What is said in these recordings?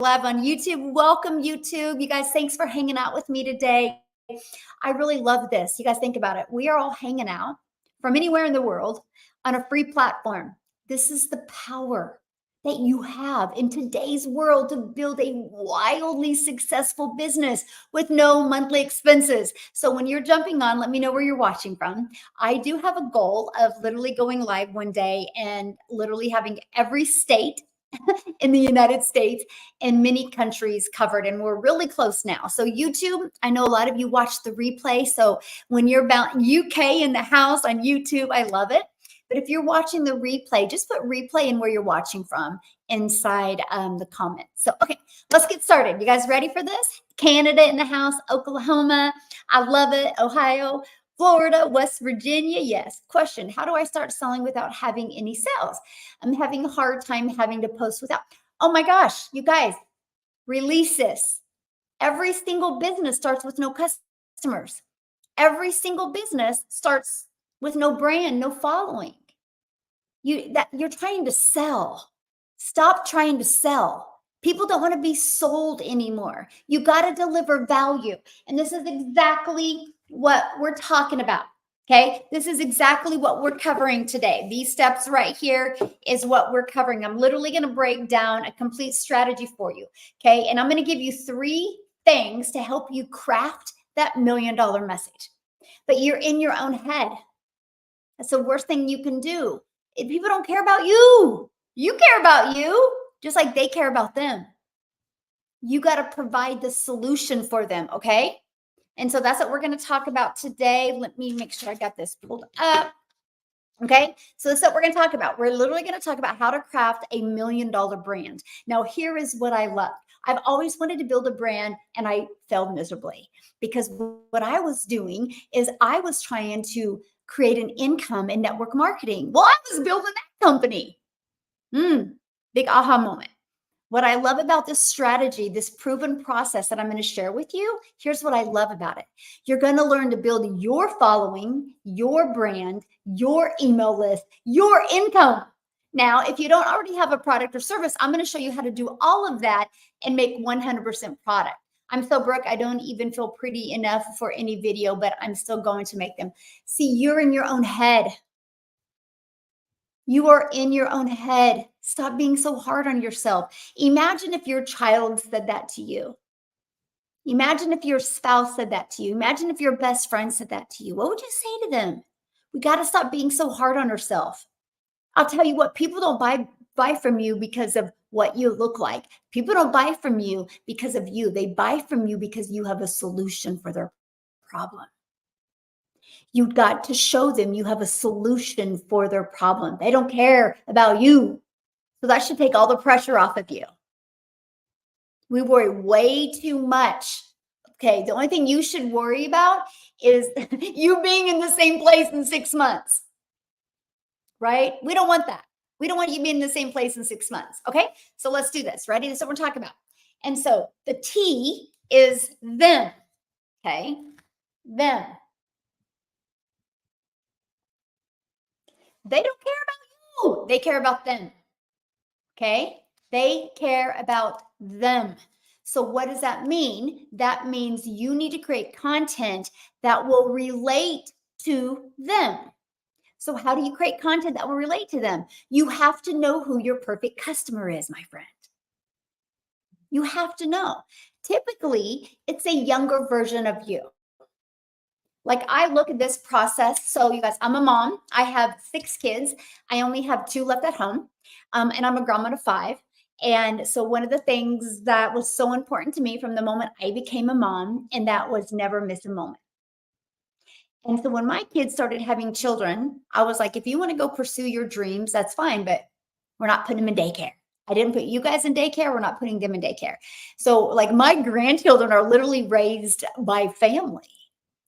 live on YouTube. Welcome, YouTube. You guys, thanks for hanging out with me today. I really love this. You guys, think about it. We are all hanging out from anywhere in the world on a free platform. This is the power that you have in today's world to build a wildly successful business with no monthly expenses. So when you're jumping on, let me know where you're watching from. I do have a goal of literally going live one day and literally having every state in the United States and many countries covered. And we're really close now. So YouTube, I know a lot of you watch the replay. So when you're about UK in the house on YouTube, I love it. But if you're watching the replay, just put replay and where you're watching from inside the comments. So, okay, let's get started. You guys ready for this? Canada in the house, Oklahoma, I love it, Ohio, Florida, West Virginia, yes. Question, how do I start selling without having any sales? I'm having a hard time having to post without. Oh my gosh, you guys, release this. Every single business starts with no customers. Every single business starts with no brand, no following. You're trying to sell. Stop trying to sell. People don't want to be sold anymore. You got to deliver value. And this is exactly what we're talking about. Okay. This is exactly what we're covering today. These steps right here is what we're covering. I'm literally going to break down a complete strategy for you. Okay. And I'm going to give you 3 things to help you craft that $1 million message. But you're in your own head. That's the worst thing you can do. If people don't care about you, you care about you, just like they care about them. You got to provide the solution for them, okay? And so that's what we're going to talk about today. Let me make sure I got this pulled up. Okay, so that's what we're going to talk about. We're literally going to talk about how to craft a $1 million brand. Now, here is what I love. I've always wanted to build a brand and I failed miserably because what I was doing is I was trying to create an income in network marketing. Well, I was building that company. Big aha moment. What I love about this strategy, this proven process that I'm going to share with you, here's what I love about it. You're going to learn to build your following, your brand, your email list, your income. Now, if you don't already have a product or service, I'm going to show you how to do all of that and make 100% product. I'm so broke, I don't even feel pretty enough for any video, but I'm still going to make them. See, you're in your own head. You are in your own head. Stop being so hard on yourself. Imagine if your child said that to you. Imagine if your spouse said that to you. Imagine if your best friend said that to you. What would you say to them? We got to stop being so hard on ourselves. I'll tell you what, people don't buy from you because of what you look like. People don't buy from you because of you. They buy from you because you have a solution for their problem. You got to show them you have a solution for their problem. They don't care about you. So that should take all the pressure off of you. We worry way too much. Okay, the only thing you should worry about is you being in the same place in 6 months, right? We don't want that. We don't want you being in the same place in 6 months. Okay, so let's do this. Ready? This is what we're talking about. And so the T is them. Okay, them. They don't care about you. They care about them. Okay, they care about them. So what does that mean? That means you need to create content that will relate to them. So how do you create content that will relate to them? You have to know who your perfect customer is, my friend. You have to know. Typically, it's a younger version of you. Like I look at this process. So you guys, I'm a mom. I have 6 kids. I only have 2 left at home. And I'm a grandma to 5. And so one of the things that was so important to me from the moment I became a mom, and that was never miss a moment. And so when my kids started having children, I was like, if you want to go pursue your dreams, that's fine, but we're not putting them in daycare. I didn't put you guys in daycare. We're not putting them in daycare. So like my grandchildren are literally raised by family.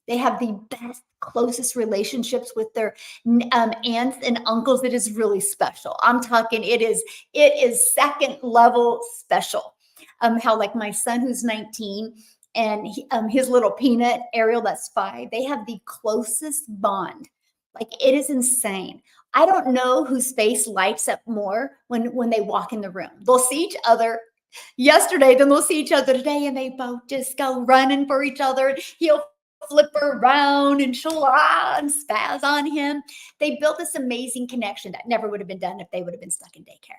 They have the best, closest relationships with their aunts and uncles. It is really special. I'm talking, it is second level special. How like my son who's 19 and his little peanut, Ariel, that's 5, they have the closest bond. Like it is insane. I don't know whose face lights up more when they walk in the room. They'll see each other yesterday, then they'll see each other today and they both just go running for each other. He'll flip her around and she'll and spaz on him. They built this amazing connection that never would have been done if they would have been stuck in daycare.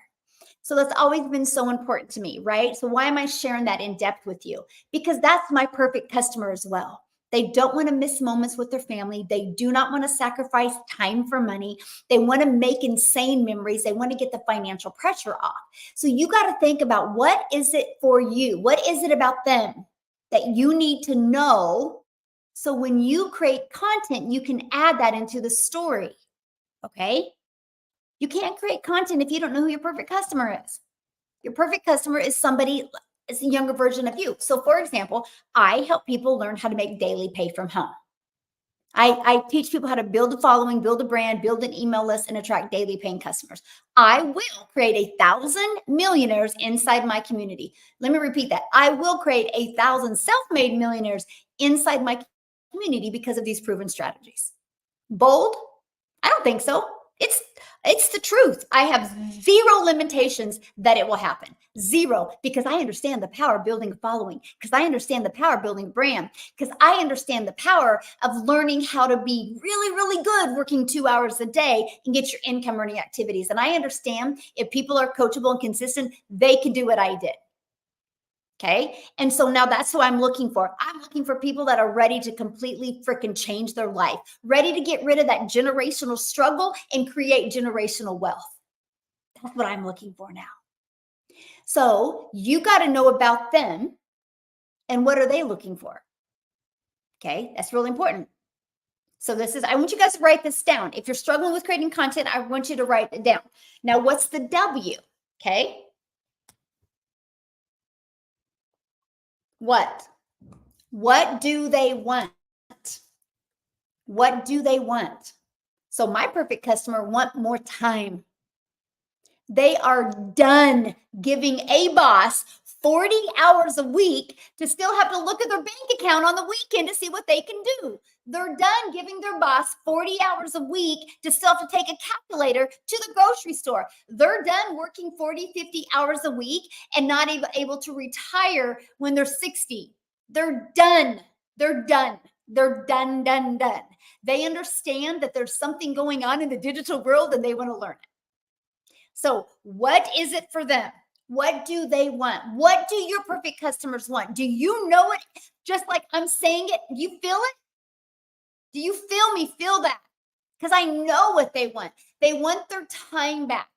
So that's always been so important to me, right? So why am I sharing that in depth with you? Because that's my perfect customer as well. They don't want to miss moments with their family. They do not want to sacrifice time for money. They want to make insane memories. They want to get the financial pressure off. So you got to think about, what is it for you? What is it about them that you need to know? So when you create content, you can add that into the story. Okay. You can't create content if you don't know who your perfect customer is. Your perfect customer is somebody, it's a younger version of you. So for example, I help people learn how to make daily pay from home. I teach people how to build a following, build a brand, build an email list, and attract daily paying customers. I will create 1,000 millionaires inside my community. Let me repeat that. I will create 1,000 self-made millionaires inside my community because of these proven strategies. Bold? I don't think so. It's the truth. I have zero limitations that it will happen. Zero, because I understand the power of building a following, because I understand the power of building a brand, because I understand the power of learning how to be really, really good working 2 hours a day and get your income earning activities. And I understand if people are coachable and consistent, they can do what I did. Okay. And so now that's who I'm looking for. I'm looking for people that are ready to completely freaking change their life, ready to get rid of that generational struggle and create generational wealth. That's what I'm looking for now. So you got to know about them and what are they looking for? Okay. That's really important. So I want you guys to write this down. If you're struggling with creating content, I want you to write it down. Now, what's the W? Okay. What do they want? What do they want? So my perfect customer want more time. They are done giving a boss 40 hours a week to still have to look at their bank account on the weekend to see what they can do. They're done giving their boss 40 hours a week to still have to take a calculator to the grocery store. They're done working 40, 50 hours a week and not able to retire when they're 60. They're done. They're done. They're done. They understand that there's something going on in the digital world and they want to learn it. So what is it for them? What do they want? What do your perfect customers want? Do you know it? Just like I'm saying it, do you feel it? Do you feel me? Feel that? Because I know what they want. They want their time back.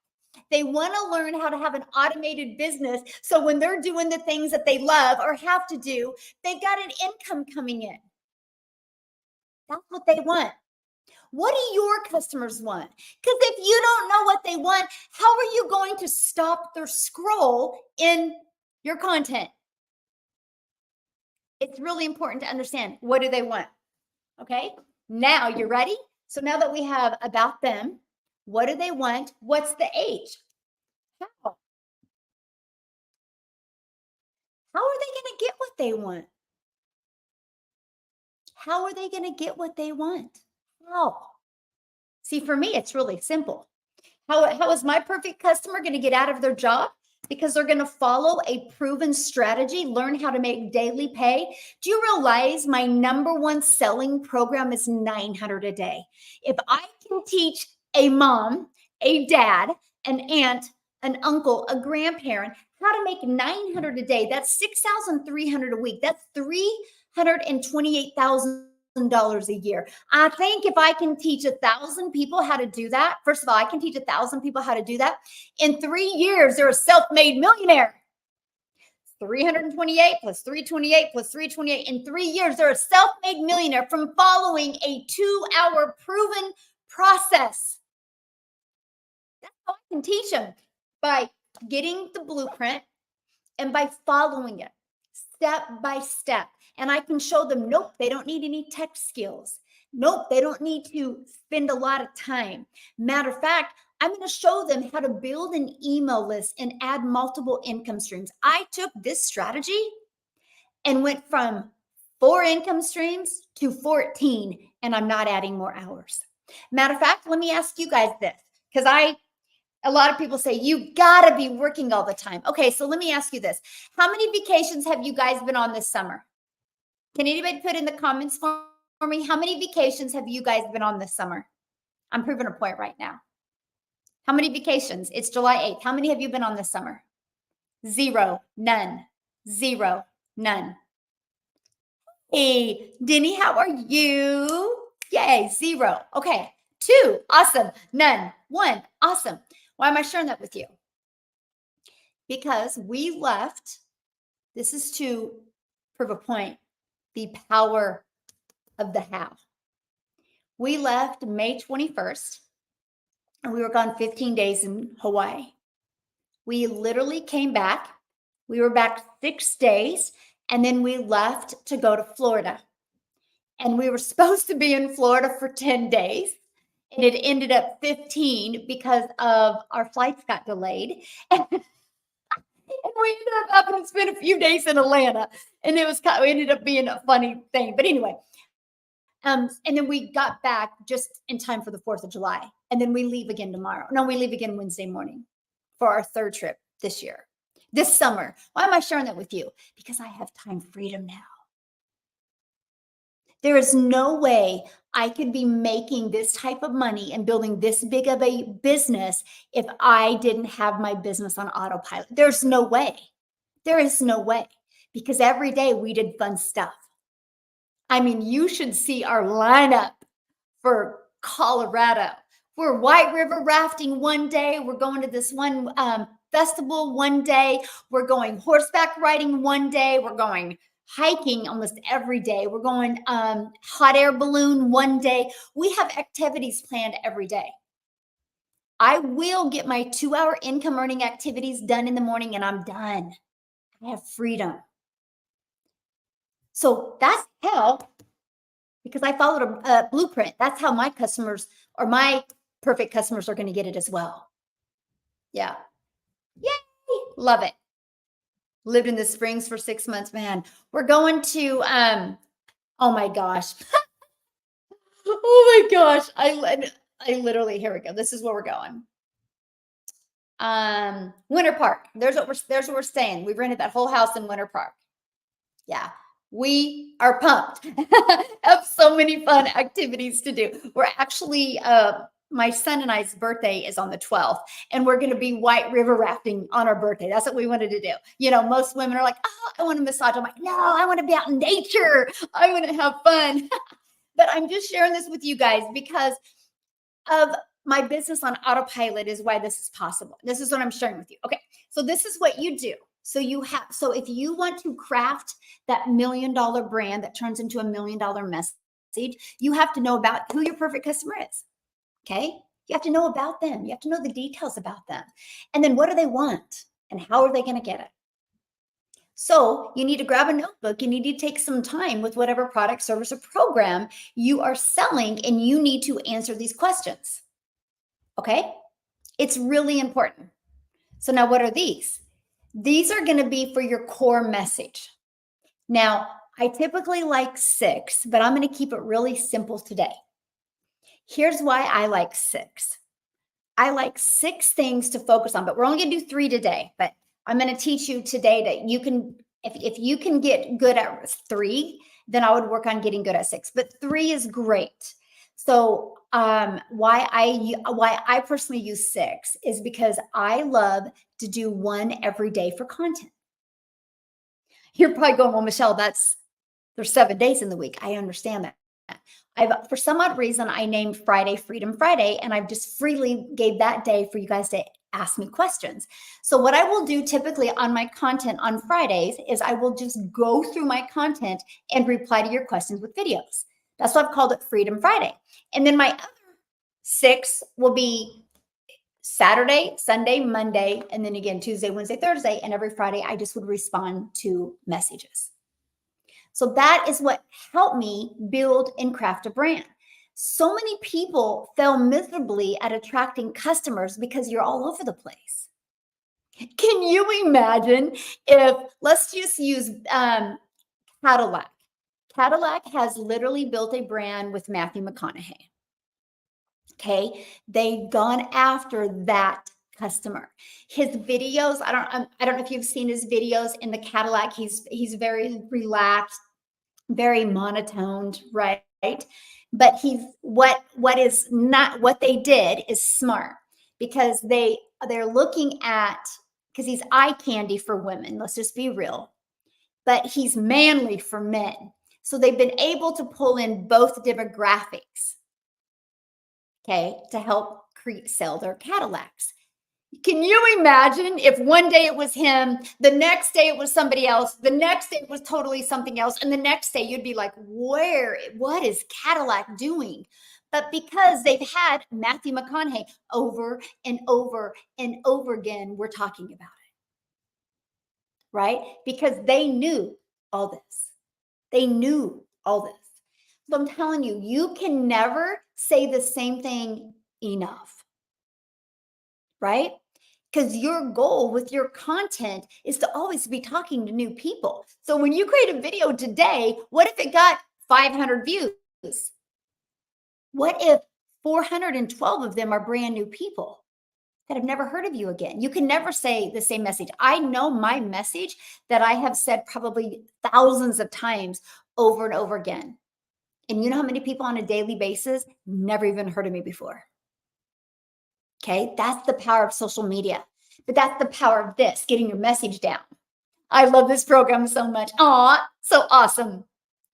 They want to learn how to have an automated business. So when they're doing the things that they love or have to do, they've got an income coming in. That's what they want. What do your customers want? Because if you don't know what they want, how are you going to stop their scroll in your content? It's really important to understand, what do they want? Okay, now you're ready? So now that we have about them, what do they want? What's the H? How? How are they going to get what they want? How are they going to get what they want? How? See, for me, it's really simple. How is my perfect customer going to get out of their job? Because they're going to follow a proven strategy, learn how to make daily pay. Do you realize my #1 selling program is $900 a day? If I can teach a mom, a dad, an aunt, an uncle, a grandparent how to make $900 a day, that's $6,300 a week. That's $328,000 a year. I think if I can teach 1,000 people how to do that, first of all, I can teach 1,000 people how to do that. In 3 years, they're a self-made millionaire. 328 plus 328 plus 328. In 3 years, they're a self-made millionaire from following a 2-hour proven process. That's how I can teach them, by getting the blueprint and by following it step by step. And I can show them, nope, they don't need any tech skills. Nope, they don't need to spend a lot of time. Matter of fact, I'm going to show them how to build an email list and add multiple income streams. I took this strategy and went from 4 income streams to 14, and I'm not adding more hours. Matter of fact, let me ask you guys this, because A lot of people say you gotta be working all the time. Okay, so let me ask you this. How many vacations have you guys been on this summer? Can anybody put in the comments for me? How many vacations have you guys been on this summer? I'm proving a point right now. How many vacations? It's July 8th. How many have you been on this summer? Zero, none, zero, none. Hey, Denny, how are you? Yay, zero. Okay, two, awesome. None, one, awesome. Why am I sharing that with you? Because we left, this is to prove a point, the power of the how. We left May 21st and we were gone 15 days in Hawaii. We literally came back. We were back 6 days and then we left to go to Florida. And we were supposed to be in Florida for 10 days. And it ended up 15 because of our flights got delayed. And we ended up having to spend a few days in Atlanta. And it ended up being a funny thing. But anyway, and then we got back just in time for the 4th of July. And then we leave again tomorrow. No, we leave again Wednesday morning for our third trip this year, this summer. Why am I sharing that with you? Because I have time freedom now. There is no way I could be making this type of money and building this big of a business if I didn't have my business on autopilot. There's no way. There is no way because every day we did fun stuff. I mean, you should see our lineup for Colorado. We're white river rafting one day. We're going to this one festival one day. We're going horseback riding one day. We're going hiking almost every day. We're going hot air balloon one day. We have activities planned every day. I will get my 2-hour income earning activities done in the morning and I'm done. I have freedom. So that's how, because I followed a blueprint, that's how my customers or my perfect customers are going to get it as well. Yeah. Yay. Love it. Lived in the Springs for 6 months, man. We're going to, oh my gosh. Oh my gosh. I literally, here we go. This is where we're going. Winter Park. There's what we're staying. We rented that whole house in Winter Park. Yeah. We are pumped. Have so many fun activities to do. We're actually, my son and I's birthday is on the 12th, and we're going to be white river rafting on our birthday. That's what we wanted to do. You know, most women are like, oh, I want to massage. I'm like, no, I want to be out in nature. I want to have fun. But I'm just sharing this with you guys because of my business on autopilot is why this is possible. This is what I'm sharing with you. Okay. So this is what you do. So if you want to craft that $1 million brand that turns into $1 million message, you have to know about who your perfect customer is. Okay. You have to know about them. You have to know the details about them. And then what do they want? And how are they going to get it? So you need to grab a notebook. You need to take some time with whatever product, service, or program you are selling, and you need to answer these questions. Okay. It's really important. So now what are these? These are going to be for your core message. Now, I typically like 6, but I'm going to keep it really simple today. Here's why I like 6. I like 6 things to focus on, but we're only going to do 3 today. But I'm going to teach you today that you can, if you can get good at 3, then I would work on getting good at 6. But 3 is great. So why I personally use 6 is because I love to do one every day for content. You're probably going, well, Michelle, there's 7 days in the week. I understand that. For some odd reason, I named Friday Freedom Friday, and I've just freely gave that day for you guys to ask me questions. So what I will do typically on my content on Fridays is I will just go through my content and reply to your questions with videos. That's why I've called it Freedom Friday. And then my other 6 will be Saturday, Sunday, Monday, and then again, Tuesday, Wednesday, Thursday, and every Friday, I just would respond to messages. So that is what helped me build and craft a brand. So many people fail miserably at attracting customers because you're all over the place. Can you imagine if, let's just use Cadillac. Cadillac has literally built a brand with Matthew McConaughey. Okay. They've gone after that customer. His videos, I don't know if you've seen his videos in the Cadillac. He's very relaxed, very monotoned, right? But what is not what they did is smart because they're looking at because he's eye candy for women. Let's just be real. But he's manly for men. So they've been able to pull in both demographics, okay, to help sell their Cadillacs. Can you imagine if one day it was him, the next day it was somebody else, the next day it was totally something else, and the next day you'd be like, what is Cadillac doing? But because they've had Matthew McConaughey over and over and over again, we're talking about it, right? Because they knew all this. They knew all this. So I'm telling you, you can never say the same thing enough, right? Because your goal with your content is to always be talking to new people. So when you create a video today, what if it got 500 views? What if 412 of them are brand new people that have never heard of you again? You can never say the same message. I know my message that I have said probably thousands of times over and over again. And you know how many people on a daily basis never even heard of me before? Okay, that's the power of social media. But that's the power of this, getting your message down. I love this program so much. Aw, so awesome.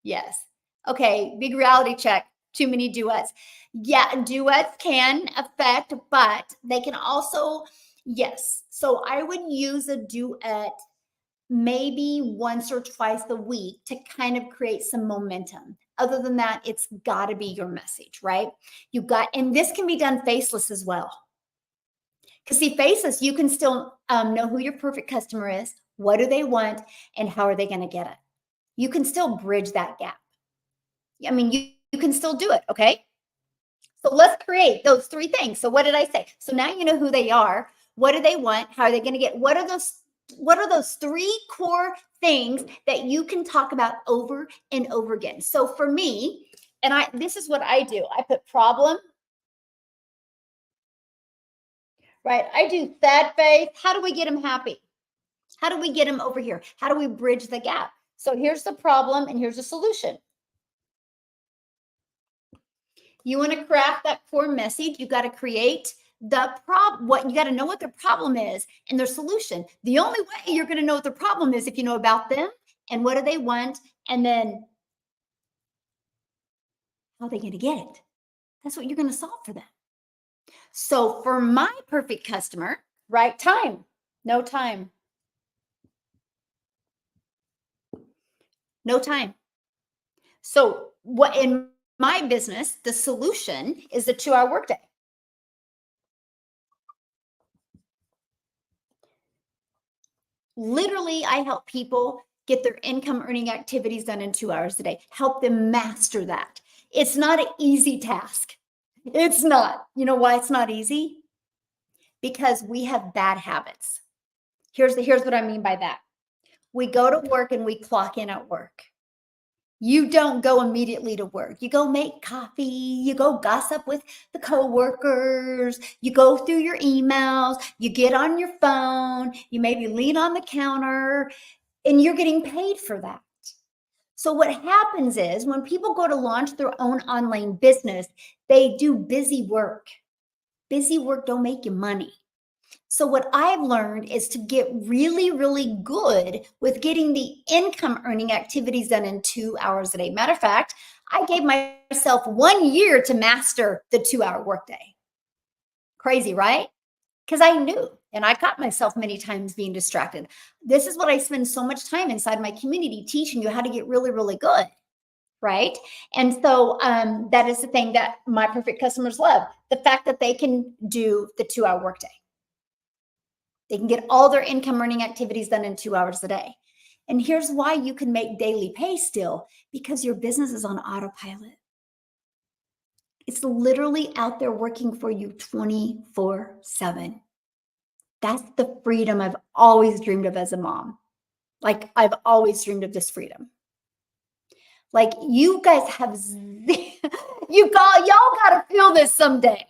Yes. Okay, big reality check. Too many duets. Yeah, duets can affect, but they can also, yes. So I would use a duet maybe once or twice a week to kind of create some momentum. Other than that, it's got to be your message, right? And this can be done faceless as well. Because see, faceless, you can still know who your perfect customer is, what do they want, and how are they going to get it. You can still bridge that gap. I mean, you can still do it, okay? So let's create those three things. So what did I say? So now you know who they are. What do they want? How are they going to get? What are those three core things that you can talk about over and over again? So for me, and this is what I do. I put problem, right? I do sad face. How do we get them happy? How do we get them over here? How do we bridge the gap? So here's the problem and here's the solution. You want to craft that core message, you got to create the problem. You got to know what their problem is and their solution. The only way you're going to know what the problem is if you know about them and what do they want, and then how are they going to get it? That's what you're going to solve for them. So for my perfect customer, right? Time, no time. No time. So what in my business, the solution is the 2-hour workday. Literally, I help people get their income earning activities done in 2 hours a day, help them master that. It's not an easy task. It's not. You know why it's not easy? Because we have bad habits. Here's what I mean by that. We go to work and we clock in at work. You don't go immediately to work. You go make coffee, you go gossip with the coworkers, you go through your emails, you get on your phone, you maybe lean on the counter, and you're getting paid for that. So what happens is when people go to launch their own online business, they do busy work. Busy work don't make you money. So what I've learned is to get really, really good with getting the income earning activities done in 2 hours a day. Matter of fact, I gave myself 1 year to master the 2-hour workday. Crazy, right? Because I knew, and I caught myself many times being distracted. This is what I spend so much time inside my community teaching you how to get really, really good. Right. And so that is the thing that my perfect customers love, the fact that they can do the 2-hour workday. They can get all their income earning activities done in 2 hours a day. And here's why you can make daily pay still, because your business is on autopilot. It's literally out there working for you 24/7. That's the freedom I've always dreamed of as a mom. Like I've always dreamed of this freedom. Like you guys have, y'all got to feel this someday.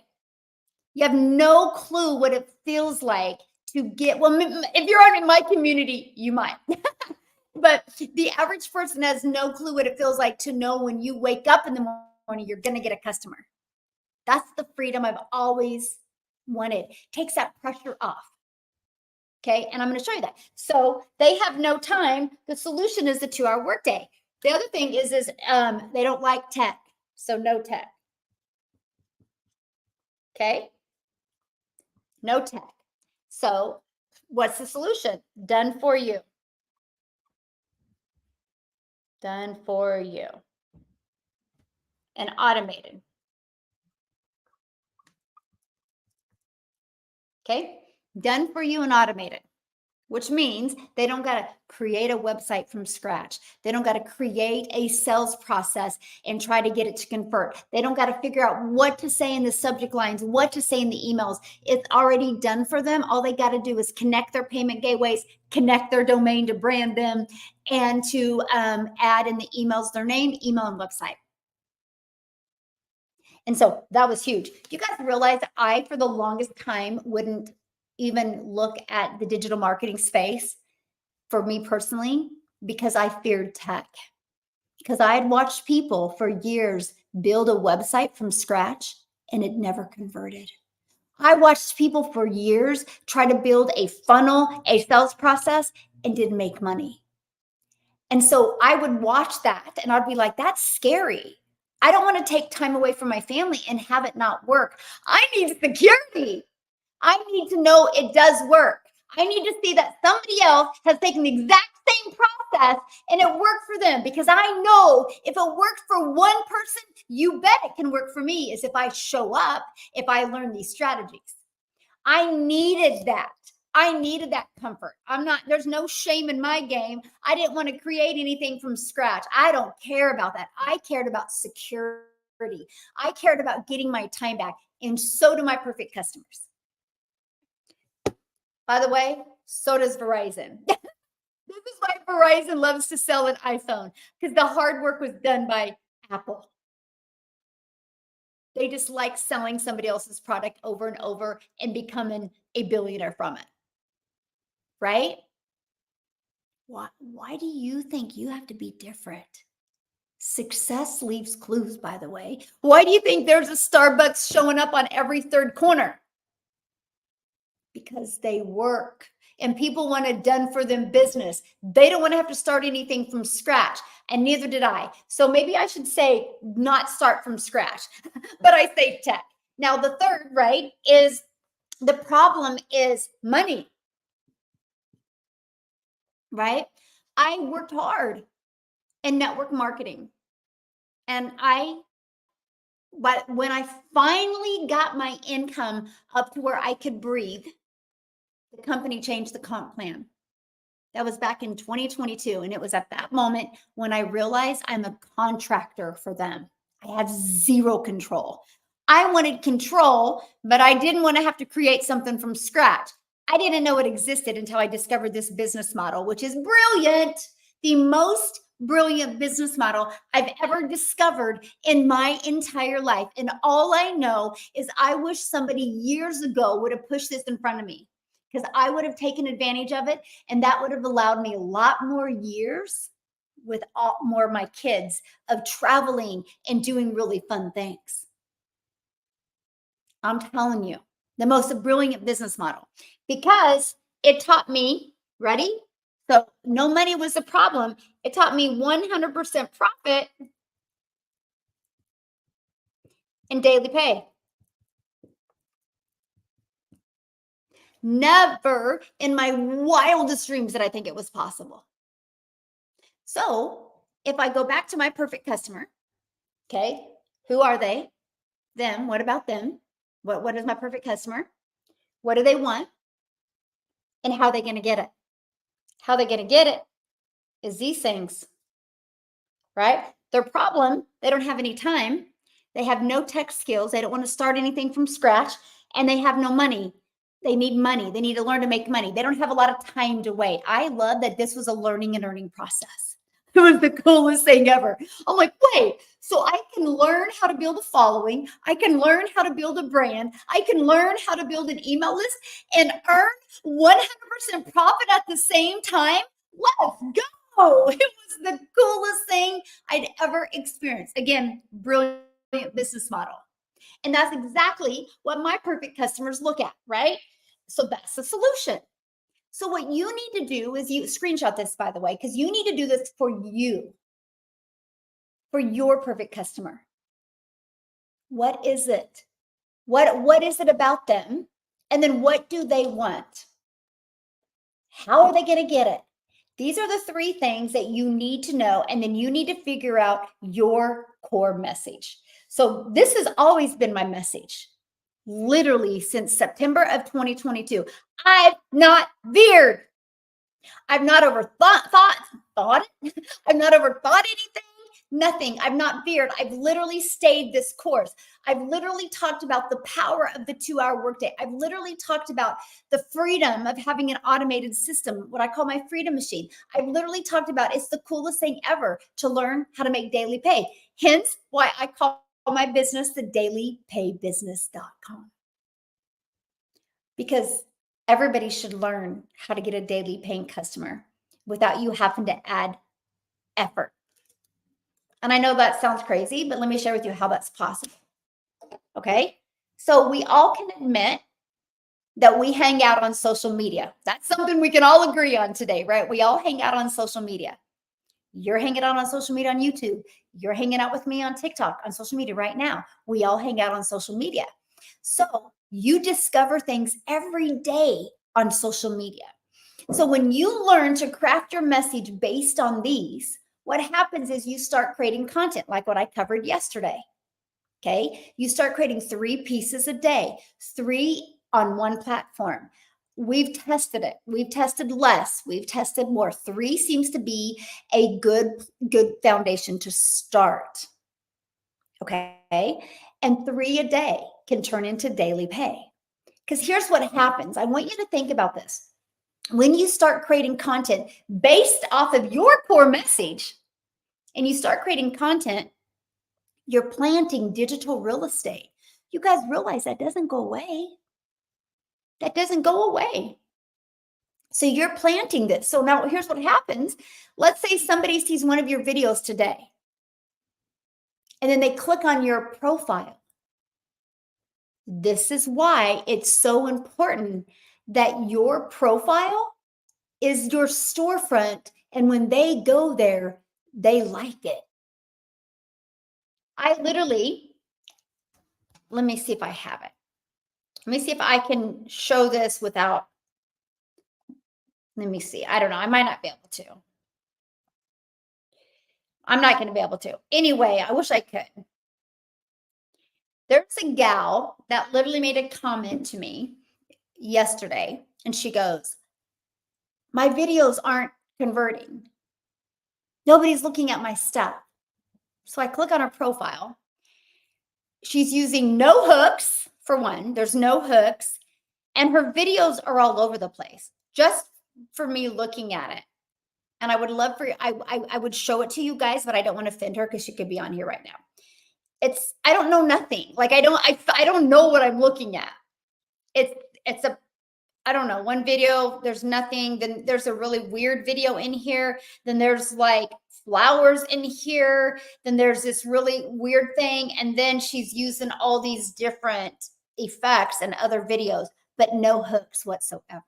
You have no clue what it feels like to get, well, if you're in my community, you might. But the average person has no clue what it feels like to know when you wake up in the morning, you're going to get a customer. That's the freedom I've always wanted. Takes that pressure off. Okay. And I'm going to show you that. So they have no time. The solution is the 2-hour workday. The other thing is they don't like tech. So no tech. Okay. No tech. So what's the solution? Done for you. Done for you. And automated. Okay. Done for you and automated, which means they don't got to create a website from scratch. They don't got to create a sales process and try to get it to convert. They don't got to figure out what to say in the subject lines, what to say in the emails. It's already done for them. All they got to do is connect their payment gateways, connect their domain to brand them, and to add in the emails their name, email, and website. And so that was huge. You guys realize I, for the longest time, wouldn't even look at the digital marketing space for me personally because I feared tech. Because I had watched people for years build a website from scratch and it never converted. I watched people for years try to build a funnel, a sales process, and didn't make money. And so I would watch that and I'd be like, that's scary. I don't want to take time away from my family and have it not work. I need security. I need to know it does work. I need to see that somebody else has taken the exact same process and it worked for them, because I know if it worked for one person, you bet it can work for me, is if I show up, if I learn these strategies. I needed that. I needed that comfort. There's no shame in my game. I didn't want to create anything from scratch. I don't care about that. I cared about security. I cared about getting my time back. And so do my perfect customers. By the way, so does Verizon. This is why Verizon loves to sell an iPhone, because the hard work was done by Apple. They just like selling somebody else's product over and over and becoming a billionaire from it. Right? Why do you think you have to be different? Success leaves clues, by the way. Why do you think there's a Starbucks showing up on every third corner? Because they work and people want a done for them business. They don't want to have to start anything from scratch, and neither did I. So maybe I should say not start from scratch, but I say tech. Now the third, right, is the problem is money, right? I worked hard in network marketing, and but when I finally got my income up to where I could breathe, the company changed the comp plan. That was back in 2022. And it was at that moment when I realized I'm a contractor for them. I have zero control. I wanted control, but I didn't want to have to create something from scratch. I didn't know it existed until I discovered this business model, which is brilliant. The most brilliant business model I've ever discovered in my entire life. And all I know is I wish somebody years ago would have pushed this in front of me, because I would have taken advantage of it. And that would have allowed me a lot more years with more of my kids of traveling and doing really fun things. I'm telling you, the most brilliant business model, because it taught me, ready? So no money was a problem. It taught me 100% profit and daily pay. Never in my wildest dreams did I think it was possible. So if I go back to my perfect customer, okay, who are they? Them. What about them? What is my perfect customer? What do they want? And how are they going to get it? How they're going to get it is these things, right? Their problem, they don't have any time. They have no tech skills. They don't want to start anything from scratch, and they have no money. They need money. They need to learn to make money. They don't have a lot of time to wait. I love that this was a learning and earning process. It was the coolest thing ever. I'm like, wait, so I can learn how to build a following. I can learn how to build a brand. I can learn how to build an email list and earn 100% profit at the same time. Let's go. It was the coolest thing I'd ever experienced. Again, brilliant business model. And that's exactly what my perfect customers look at, right? So that's the solution. So what you need to do is you screenshot this, by the way, because you need to do this for you, for your perfect customer. What is it? What is it about them? And then what do they want? How are they going to get it? These are the three things that you need to know. And then you need to figure out your core message. So this has always been my message. Literally since September of 2022. I've not veered. I've not thought it. I've not overthought anything. Nothing. I've not veered. I've literally stayed this course. I've literally talked about the power of the 2-hour workday. I've literally talked about the freedom of having an automated system, what I call my freedom machine. I've literally talked about it's the coolest thing ever to learn how to make daily pay. Hence why I call my business the dailypaybusiness.com. Because everybody should learn how to get a daily paying customer without you having to add effort. And I know that sounds crazy, but let me share with you how that's possible. Okay. So we all can admit that we hang out on social media. That's something we can all agree on today, right? We all hang out on social media. You're hanging out on social media on YouTube. You're hanging out with me on TikTok, on social media right now. We all hang out on social media. So you discover things every day on social media. So when you learn to craft your message based on these, what happens is you start creating content like what I covered yesterday. Okay. You start creating 3 pieces a day, 3 on one platform. We've tested it. We've tested less. We've tested more. 3 seems to be a good foundation to start. Okay. And 3 a day can turn into daily pay. Because here's what happens. I want you to think about this. When you start creating content based off of your core message and you start creating content, you're planting digital real estate. You guys realize that doesn't go away. That doesn't go away. So you're planting this. So now here's what happens. Let's say somebody sees one of your videos today and then they click on your profile. This is why it's so important that your profile is your storefront. And when they go there, they like it. I literally, let me see if I have it. Let me see if I can show this without, let me see. I don't know. I might not be able to. I'm not going to be able to. Anyway, I wish I could. There's a gal that literally made a comment to me yesterday, and she goes, my videos aren't converting. Nobody's looking at my stuff. So I click on her profile. She's using no hooks, for one. There's no hooks. And her videos are all over the place, just for me looking at it. And I would love for you, I would show it to you guys, but I don't want to offend her because she could be on here right now. I don't know nothing. Like I don't know what I'm looking at. It's a, I don't know, one video, there's nothing. Then there's a really weird video in here. Then there's like flowers in here. Then there's this really weird thing. And then she's using all these different effects and other videos, but no hooks whatsoever.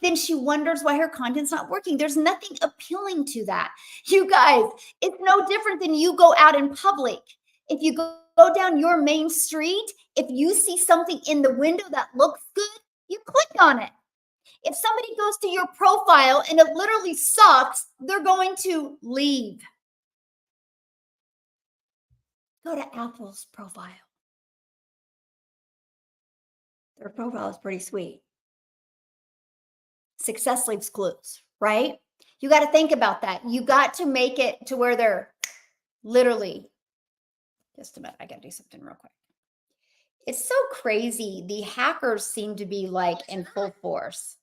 Then she wonders why her content's not working. There's nothing appealing to that. You guys, it's no different than you go out in public. If you go down your main street, if you see something in the window that looks good, you click on it. If somebody goes to your profile and it literally sucks, they're going to leave. Go to Apple's profile. Their profile is pretty sweet. Success leaves clues, right? You got to think about that. You got to make it to where they're literally, just a minute, I got to do something real quick. It's so crazy. The hackers seem to be like in full force.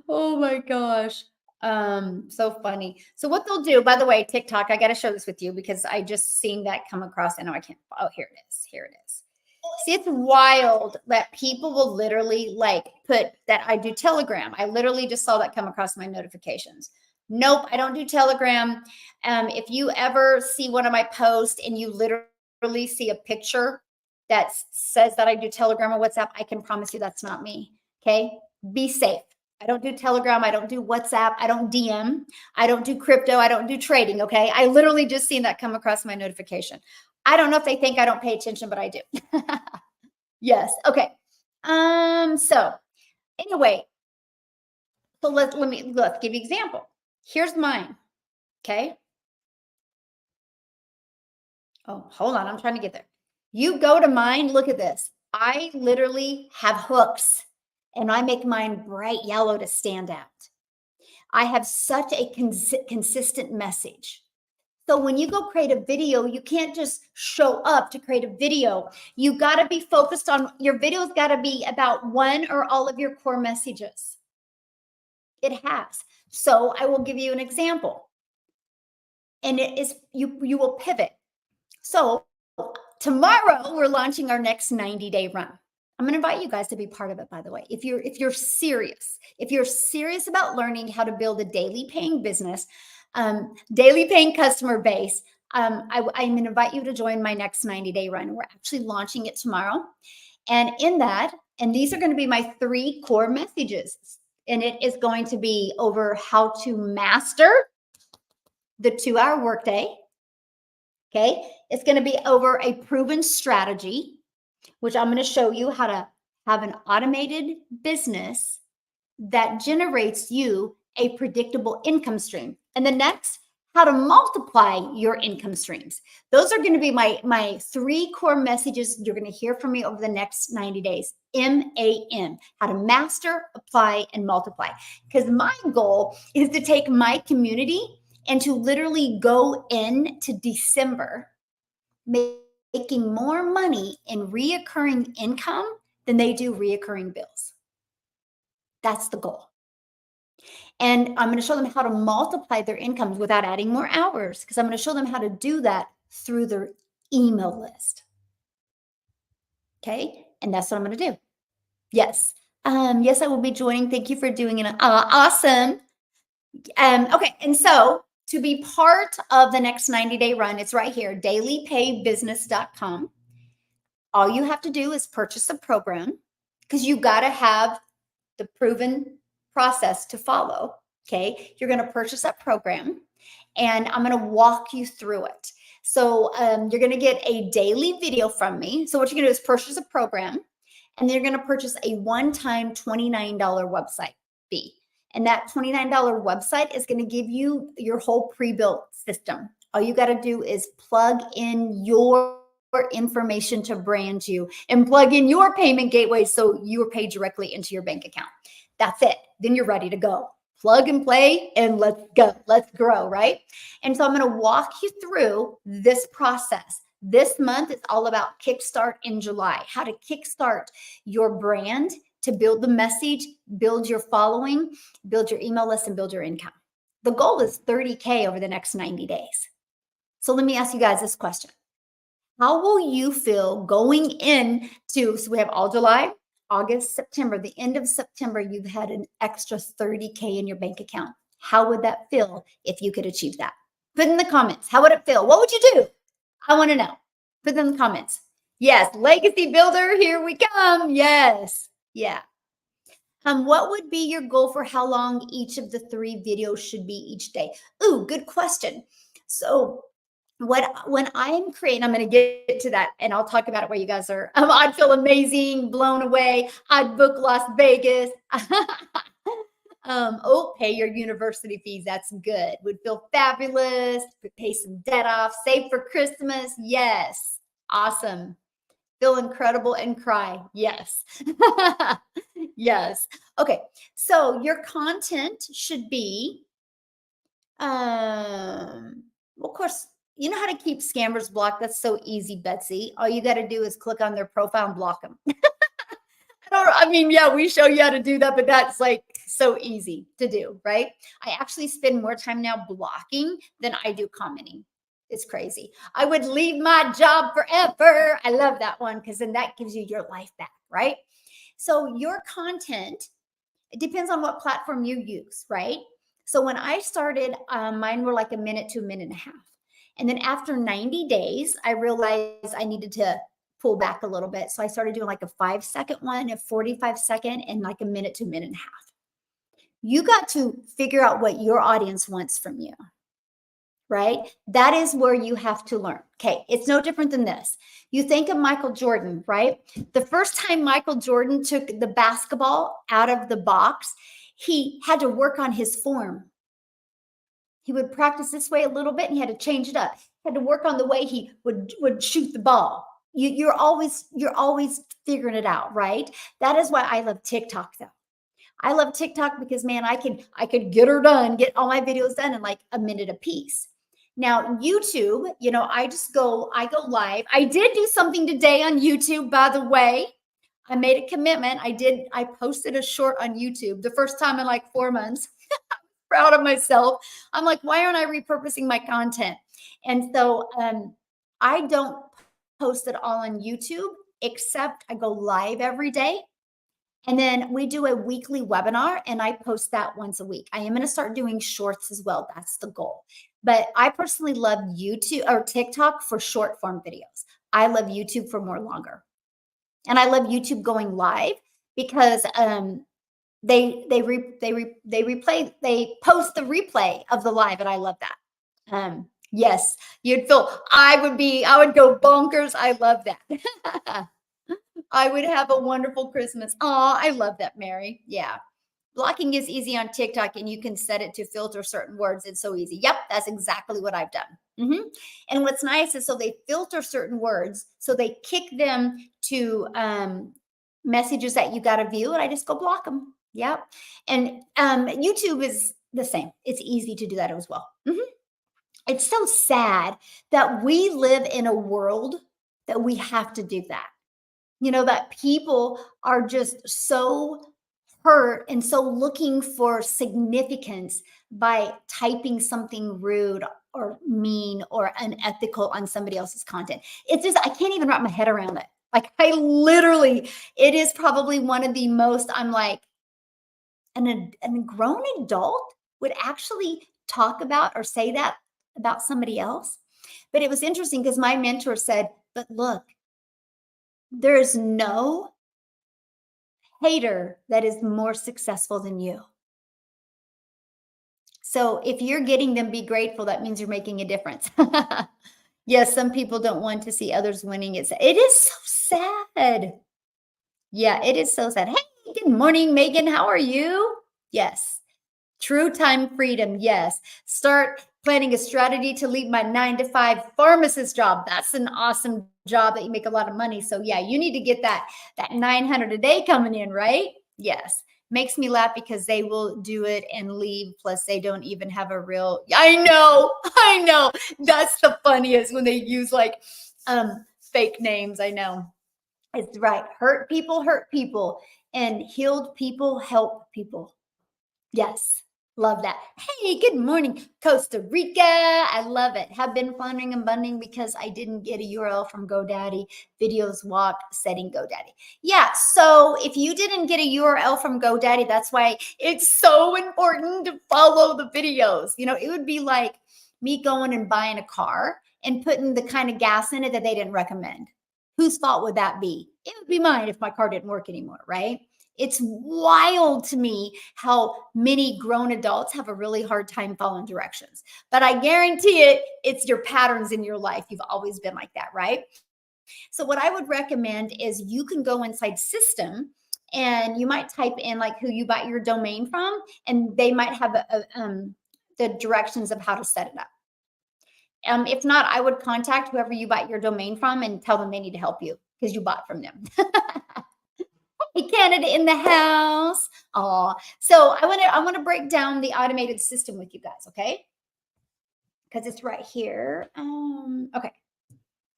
Oh my gosh. So funny. So what they'll do, by the way, TikTok, I got to show this with you because I just seen that come across. I know I can't. Oh, here it is. Here it is. See, it's wild that people will literally like put that I do Telegram. I literally just saw that come across my notifications. Nope, I don't do Telegram. If you ever see one of my posts and you literally see a picture that says that I do Telegram or WhatsApp, I can promise you that's not me. Okay, be safe. I don't do Telegram. I don't do WhatsApp. I don't DM. I don't do crypto. I don't do trading. Okay, I literally just seen that come across my notification. I don't know if they think I don't pay attention, but I do. Yes. Okay. So anyway, so let's give you an example. Here's mine. Okay. Oh, hold on. I'm trying to get there. You go to mine. Look at this. I literally have hooks and I make mine bright yellow to stand out. I have such a consistent message. So when you go create a video, you can't just show up to create a video. You got to be focused on your video's got to be about one or all of your core messages. It has. So I will give you an example. And it is you will pivot. So tomorrow we're launching our next 90-day run. I'm going to invite you guys to be part of it, by the way. If you're serious about learning how to build a daily paying business, daily paying customer base, I'm going to invite you to join my next 90-day run. We're actually launching it tomorrow. And in that, and these are going to be my 3 core messages. And it is going to be over how to master the 2-hour workday. Okay. It's going to be over a proven strategy, which I'm going to show you how to have an automated business that generates you a predictable income stream. And the next, how to multiply your income streams. Those are going to be my 3 core messages you're going to hear from me over the next 90 days. MAM, how to master, apply, and multiply. Because my goal is to take my community and to literally go into December making more money in reoccurring income than they do reoccurring bills. That's the goal. And I'm going to show them how to multiply their incomes without adding more hours, because I'm going to show them how to do that through their email list. Okay. And that's what I'm going to do. Yes. Yes, I will be joining. Thank you for doing it. Awesome. Okay. And so to be part of the next 90-day run, it's right here, dailypaybusiness.com. All you have to do is purchase a program, because you got to have the proven process to follow. Okay. You're going to purchase that program and I'm going to walk you through it. So you're going to get a daily video from me. So what you're going to do is purchase a program, and then you're going to purchase a one-time $29 website fee. And that $29 website is going to give you your whole pre-built system. All you got to do is plug in your information to brand you and plug in your payment gateway so you are paid directly into your bank account. That's it. Then you're ready to go. Plug and play and let's go. Let's grow, right? And so I'm going to walk you through this process. This month is all about Kickstart in July, how to kickstart your brand to build the message, build your following, build your email list, and build your income. The goal is 30K over the next 90 days. So let me ask you guys this question. How will you feel going into, so we have all July, August, September, the end of September, you've had an extra 30K in your bank account. How would that feel if you could achieve that? Put in the comments. How would it feel? What would you do? I want to know. Put in the comments. Yes. Legacy builder, here we come. Yes. Yeah. What would be your goal for how long each of the 3 videos should be each day? Ooh, good question. So when I'm creating, I'm going to get to that and I'll talk about it where you guys are. I'd feel amazing, blown away. I'd book Las Vegas. Pay your university fees. That's good. Would feel fabulous. Pay some debt off. Save for Christmas. Yes. Awesome. Feel incredible and cry. Yes. Yes. Okay. So your content should be, of course, you know how to keep scammers blocked. That's so easy, Betsy. All you got to do is click on their profile and block them. Yeah, we show you how to do that, but that's like, So easy to do, right? I actually spend more time now blocking than I do commenting. It's crazy. I would leave my job forever. I love that one because then that gives you your life back, right? So your content, it depends on what platform you use, right? So when I started, mine were like a minute to a minute and a half. And then after 90 days, I realized I needed to pull back a little bit. So I started doing like a 5-second one, a 45-second, and like a minute to a minute and a half. You got to figure out what your audience wants from you, right? That is where you have to learn. Okay, it's no different than this. You think of Michael Jordan, right? The first time Michael Jordan took the basketball out of the box, he had to work on his form. He would practice this way a little bit and he had to change it up. He had to work on the way he would shoot the ball. You're always figuring it out, right? That is why I love TikTok though. I love TikTok because man, I could get her done, get all my videos done in like a minute a piece. Now, YouTube, I go live. I did do something today on YouTube, by the way. I made a commitment. I posted a short on YouTube the first time in like 4 months. Proud of myself. I'm like, why aren't I repurposing my content? And so I don't post it all on YouTube, except I go live every day. And then we do a weekly webinar and I post that once a week. I am going to start doing shorts as well. That's the goal. But I personally love YouTube or TikTok for short form videos. I love YouTube for more longer. And I love YouTube going live because they post the replay of the live and I love that. Yes, I would go bonkers. I love that. I would have a wonderful Christmas. Oh, I love that, Mary. Yeah. Blocking is easy on TikTok and you can set it to filter certain words. It's so easy. Yep, that's exactly what I've done. And what's nice is so they filter certain words. So they kick them to messages that you got to view and I just go block them. Yep. And YouTube is the same. It's easy to do that as well. It's so sad that we live in a world that we have to do that. That people are just so hurt and so looking for significance by typing something rude or mean or unethical on somebody else's content. It's just, I can't even wrap my head around it. Like it is probably one of the most, I'm like, a grown adult would actually talk about or say that about somebody else. But it was interesting because my mentor said, but look, there's no hater that is more successful than you. So if you're getting them, be grateful. That means you're making a difference. Yes, some people don't want to see others winning. It is so sad. Yeah, it is so sad. Hey, good morning, Megan. How are you? Yes. True time freedom. Yes. Start planning a strategy to leave my 9-to-5 pharmacist job. That's an awesome job that you make a lot of money. So yeah, you need to get that 900 a day coming in, right? Yes. Makes me laugh because they will do it and leave. Plus they don't even have a real, I know. That's the funniest when they use like fake names. I know. It's right. Hurt people, and healed people help people. Yes. Love that. Hey, good morning, Costa Rica. I love it. Have been floundering and bundling because I didn't get a URL from GoDaddy. Videos walk setting GoDaddy. Yeah. So if you didn't get a URL from GoDaddy, that's why it's so important to follow the videos. It would be like me going and buying a car and putting the kind of gas in it that they didn't recommend. Whose fault would that be? It would be mine if my car didn't work anymore, right? It's wild to me how many grown adults have a really hard time following directions. But I guarantee it's your patterns in your life. You've always been like that, right? So what I would recommend is you can go inside System and you might type in like who you bought your domain from, and they might have the directions of how to set it up. If not, I would contact whoever you bought your domain from and tell them they need to help you because you bought from them. Hey, Canada in the house. Oh, so I want to break down the automated system with you guys, okay? Because it's right here. Okay.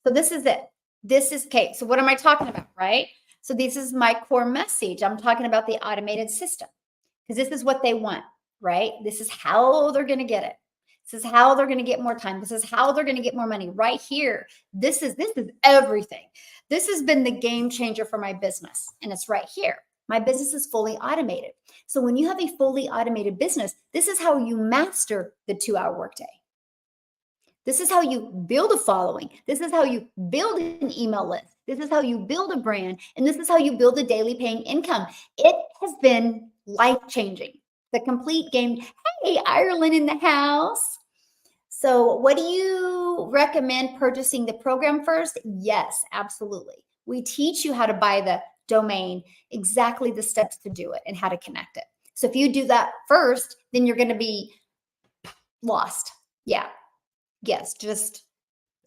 So this is it. This is okay. So what am I talking about, right? So this is my core message. I'm talking about the automated system. because this is what they want, right? This is how they're going to get it. This is how they're going to get more time. This is how they're going to get more money right here. This is everything. This has been the game changer for my business, and it's right here. My business is fully automated. So when you have a fully automated business, this is how you master the 2-hour workday. This is how you build a following. This is how you build an email list. This is how you build a brand. And this is how you build a daily paying income. It has been life-changing. The complete game. Hey, Ireland in the house. So what do you recommend purchasing the program first? Yes, absolutely. We teach you how to buy the domain, exactly the steps to do it and how to connect it. So if you do that first, then you're going to be lost. Yeah. Yes, just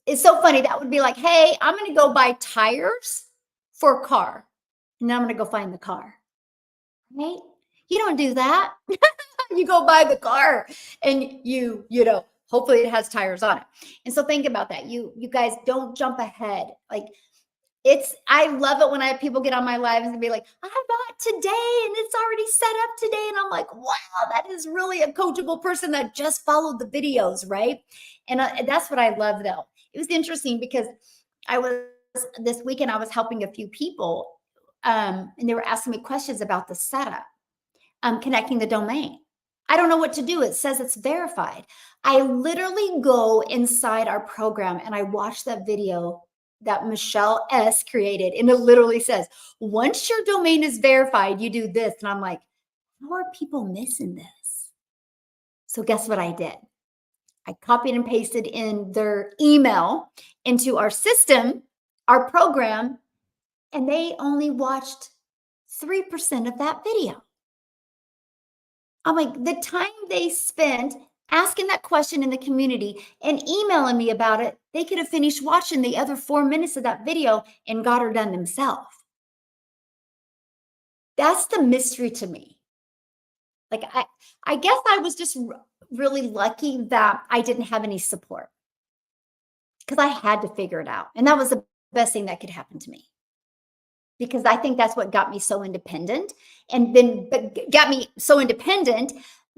it's so funny. That would be like, hey, I'm going to go buy tires for a car. And then I'm going to go find the car. Right? You don't do that. You go buy the car and you know, hopefully it has tires on it. And so think about that. You guys don't jump ahead. Like I love it when I have people get on my lives and be like, I bought today and it's already set up today. And I'm like, wow, that is really a coachable person that just followed the videos, right? And that's what I love though. It was interesting because this weekend, I was helping a few people and they were asking me questions about the setup, connecting the domain. I don't know what to do. It says it's verified. I literally go inside our program and I watch that video that Michelle S created. And it literally says, once your domain is verified, you do this. And I'm like, how are people missing this? So guess what I did? I copied and pasted in their email into our system, our program, and they only watched 3% of that video. I'm like, the time they spent asking that question in the community and emailing me about it, they could have finished watching the other 4 minutes of that video and got her done themselves. That's the mystery to me. Like, I guess I was just really lucky that I didn't have any support because I had to figure it out. And that was the best thing that could happen to me. Because I think that's what got me so independent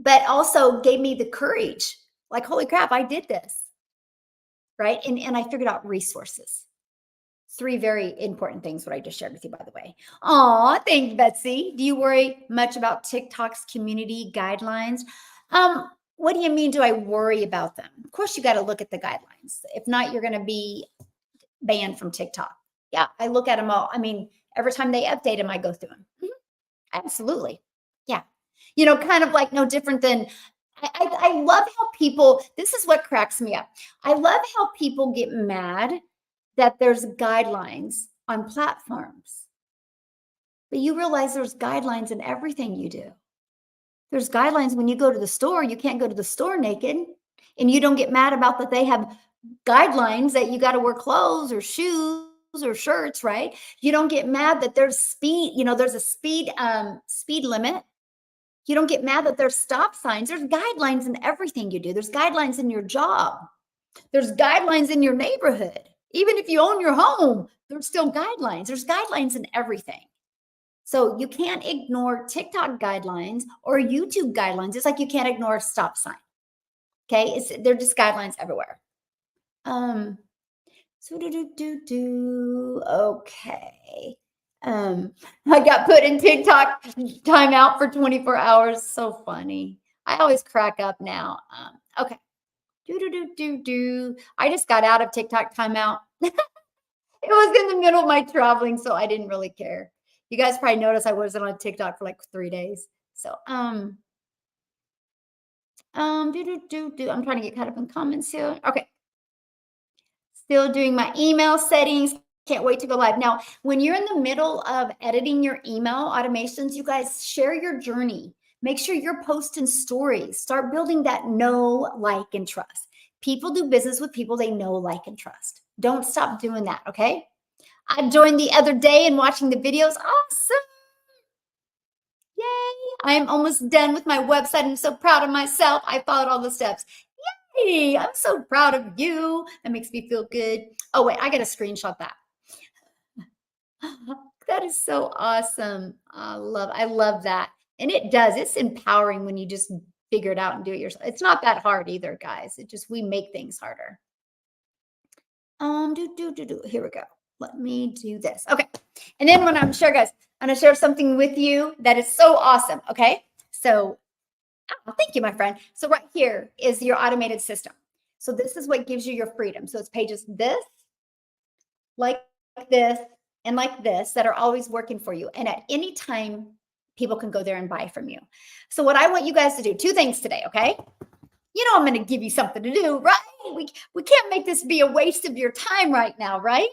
but also gave me the courage. Like, holy crap, I did this. Right. And I figured out resources. 3 very important things, what I just shared with you, by the way. Aw, thanks, Betsy. Do you worry much about TikTok's community guidelines? What do you mean, do I worry about them? Of course, you got to look at the guidelines. If not, you're going to be banned from TikTok. Yeah, I look at them all. I mean, every time they update them, I go through them. Absolutely. Yeah. You know, kind of like no different than I love how people, this is what cracks me up. I love how people get mad that there's guidelines on platforms. But you realize there's guidelines in everything you do. There's guidelines when you go to the store, you can't go to the store naked. And you don't get mad about that they have guidelines that you got to wear clothes or shoes or shirts, right? You don't get mad that there's speed, you know, there's a speed limit. You don't get mad that there's stop signs. There's guidelines in everything you do. There's guidelines in your job. There's guidelines in your neighborhood. Even if you own your home, there's still guidelines. There's guidelines in everything. So you can't ignore TikTok guidelines or YouTube guidelines. It's like you can't ignore a stop sign. Okay, they're just guidelines everywhere. Okay. I got put in TikTok timeout for 24 hours. So funny. I always crack up now. Okay. I just got out of TikTok timeout. It was in the middle of my traveling, so I didn't really care. You guys probably noticed I wasn't on TikTok for like 3 days. So, I'm trying to get caught up in comments here. Okay. Still doing my email settings. Can't wait to go live. Now, when you're in the middle of editing your email automations, you guys share your journey. Make sure you're posting stories. Start building that know, like, and trust. People do business with people they know, like, and trust. Don't stop doing that, okay? I joined the other day and watching the videos. Awesome. Yay. I am almost done with my website. I'm so proud of myself. I followed all the steps. Yay. I'm so proud of you. That makes me feel good. Oh, wait, I got to screenshot that. That is so awesome. I love that. And it does. It's empowering when you just figure it out and do it yourself. It's not that hard either, guys. It just, we make things harder. Here we go. Let me do this. Okay. And then when I'm sure, guys, I'm going to share something with you that is so awesome. Okay. So thank you, my friend. So right here is your automated system. So this is what gives you your freedom. So it's pages this, like this, and like this that are always working for you. And at any time, people can go there and buy from you. So what I want you guys to do, two things today, okay? You know I'm going to give you something to do, right? We can't make this be a waste of your time right now, right?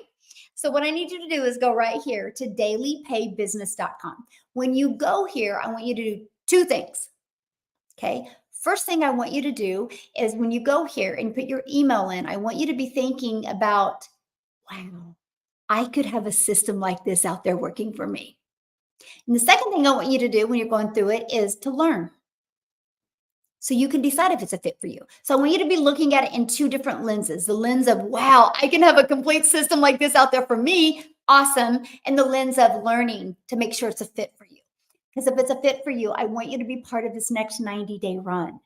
So what I need you to do is go right here to dailypaybusiness.com. When you go here, I want you to do two things, okay? First thing I want you to do is when you go here and put your email in, I want you to be thinking about, wow, I could have a system like this out there working for me. And the second thing I want you to do when you're going through it is to learn. So you can decide if it's a fit for you. So I want you to be looking at it in two different lenses. The lens of, wow, I can have a complete system like this out there for me. Awesome. And the lens of learning to make sure it's a fit for you. Because if it's a fit for you, I want you to be part of this next 90-day run.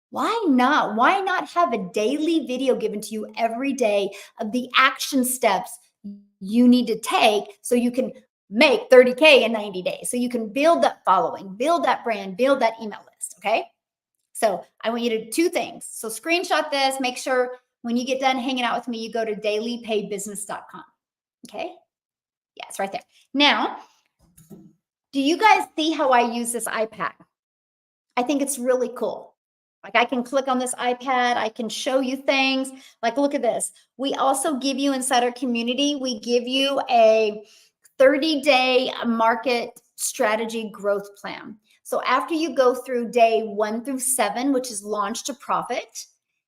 Why not? Why not have a daily video given to you every day of the action steps you need to take so you can make 30K in 90 days? So you can build that following, build that brand, build that email list. Okay. So I want you to do two things. So screenshot this, make sure when you get done hanging out with me, you go to dailypaybusiness.com. Okay. Yeah, it's right there. Now, do you guys see how I use this iPad? I think it's really cool. Like I can click on this iPad, I can show you things. Like, look at this. We also give you inside our community, we give you a 30-day market strategy growth plan. So after you go through day 1 through 7, which is launch to profit,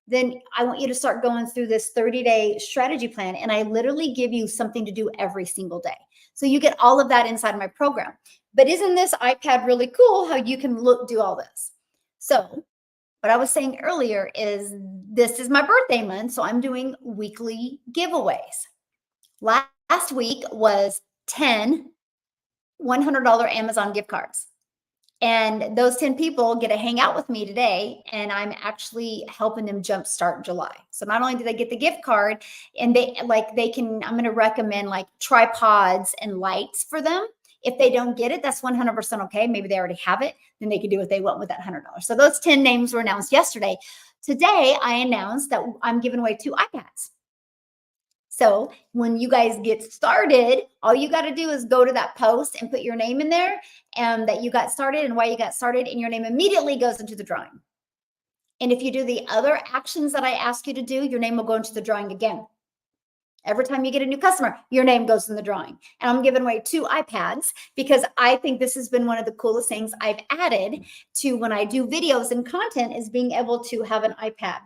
then I want you to start going through this 30-day strategy plan. And I literally give you something to do every single day. So you get all of that inside my program. But isn't this iPad really cool how you can do all this? So what I was saying earlier is this is my birthday month. So I'm doing weekly giveaways. Last week was 10 $100 Amazon gift cards. And those 10 people get to hang out with me today, and I'm actually helping them jumpstart July. So not only do they get the gift card, and I'm going to recommend like tripods and lights for them. If they don't get it, that's 100% okay. Maybe they already have it. Then they can do what they want with that $100. So those 10 names were announced yesterday. Today, I announced that I'm giving away 2 iPads. So when you guys get started, all you got to do is go to that post and put your name in there and that you got started and why you got started, and your name immediately goes into the drawing. And if you do the other actions that I ask you to do, your name will go into the drawing again. Every time you get a new customer, your name goes in the drawing. And I'm giving away 2 iPads because I think this has been one of the coolest things I've added to when I do videos and content is being able to have an iPad.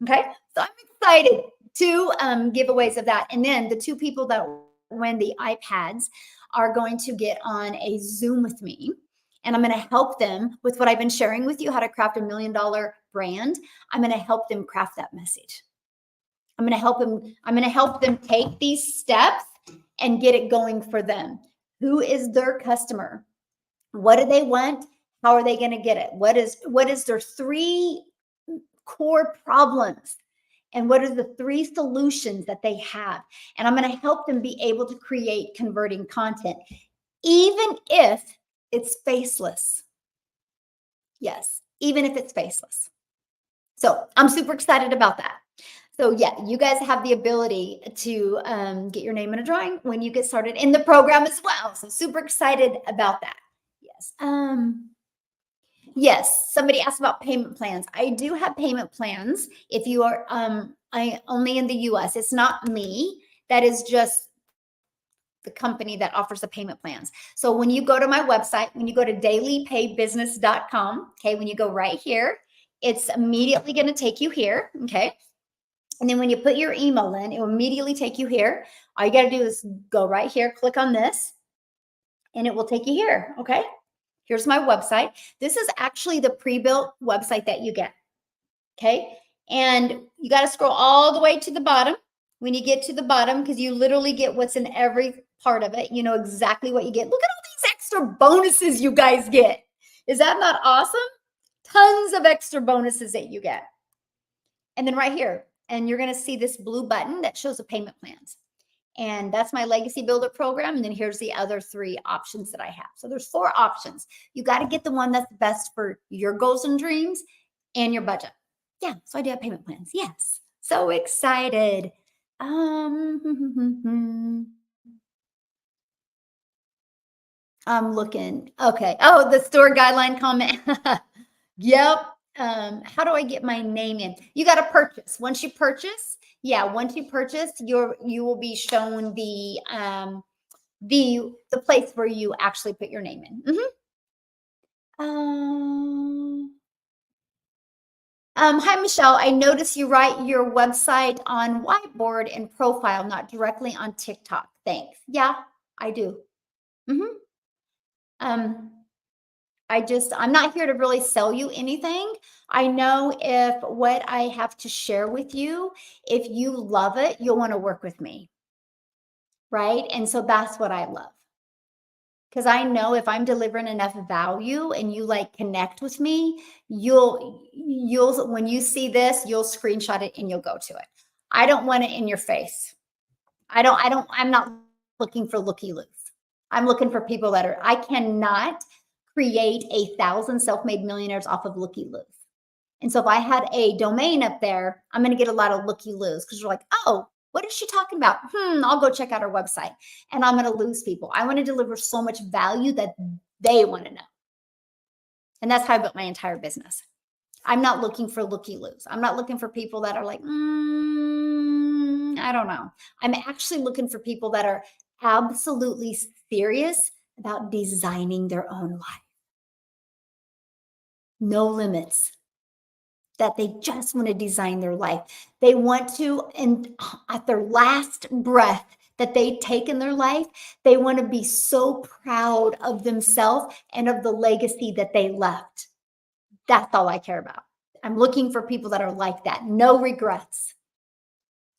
Okay. So I'm excited. 2 giveaways of that. And then the 2 people that win the iPads are going to get on a Zoom with me. And I'm going to help them with what I've been sharing with you, how to craft $1 million brand. I'm going to help them craft that message. I'm going to help them take these steps and get it going for them. Who is their customer? What do they want? How are they going to get it? What is their 3 core problems? And what are the 3 solutions that they have? And I'm going to help them be able to create converting content, even if it's faceless. Yes, even if it's faceless. So I'm super excited about that. So yeah, you guys have the ability to get your name in a drawing when you get started in the program as well. So super excited about that. Yes. Yes, somebody asked about payment plans. I do have payment plans. If you are only in the US, it's not me. That is just the company that offers the payment plans. So when you go to my website, when you go to dailypaybusiness.com, okay, when you go right here, it's immediately going to take you here, okay? And then when you put your email in, it will immediately take you here. All you got to do is go right here, click on this, and it will take you here, okay? Here's my website. This is actually the pre-built website that you get, okay? And you got to scroll all the way to the bottom. When you get to the bottom, because you literally get what's in every part of it, you know exactly what you get. Look at all these extra bonuses you guys get. Is that not awesome? Tons of extra bonuses that you get. And then right here, and you're going to see this blue button that shows the payment plans. And that's my Legacy Builder program. And then here's the other 3 options that I have. So there's 4 options. You got to get the one that's best for your goals and dreams and your budget. Yeah, so I do have payment plans. Yes. So excited. I'm looking. Okay. Oh, the store guideline comment. Yep. How do I get my name in? You got to purchase. Once you purchase, you will be shown the place where you actually put your name in. Hi, Michelle. I notice you write your website on Whiteboard and profile, not directly on TikTok. Thanks. Yeah, I do. I'm not here to really sell you anything. I know if what I have to share with you, if you love it, you'll want to work with me. Right? And so that's what I love. Because I know if I'm delivering enough value and you like connect with me, you'll when you see this, you'll screenshot it and you'll go to it. I don't want it in your face. I'm not looking for looky-loos. I'm looking for people I cannot create 1,000 self-made millionaires off of looky-loos. And so if I had a domain up there, I'm going to get a lot of looky-loos because you're like, oh, what is she talking about? I'll go check out her website. And I'm going to lose people. I want to deliver so much value that they want to know. And that's how I built my entire business. I'm not looking for looky-loos. I'm not looking for people that are like, I don't know. I'm actually looking for people that are absolutely serious about designing their own life. No limits. That they just want to design their life. They want to, and at their last breath that they take in their life, they want to be so proud of themselves and of the legacy that they left. That's all I care about. I'm looking for people that are like that. No regrets.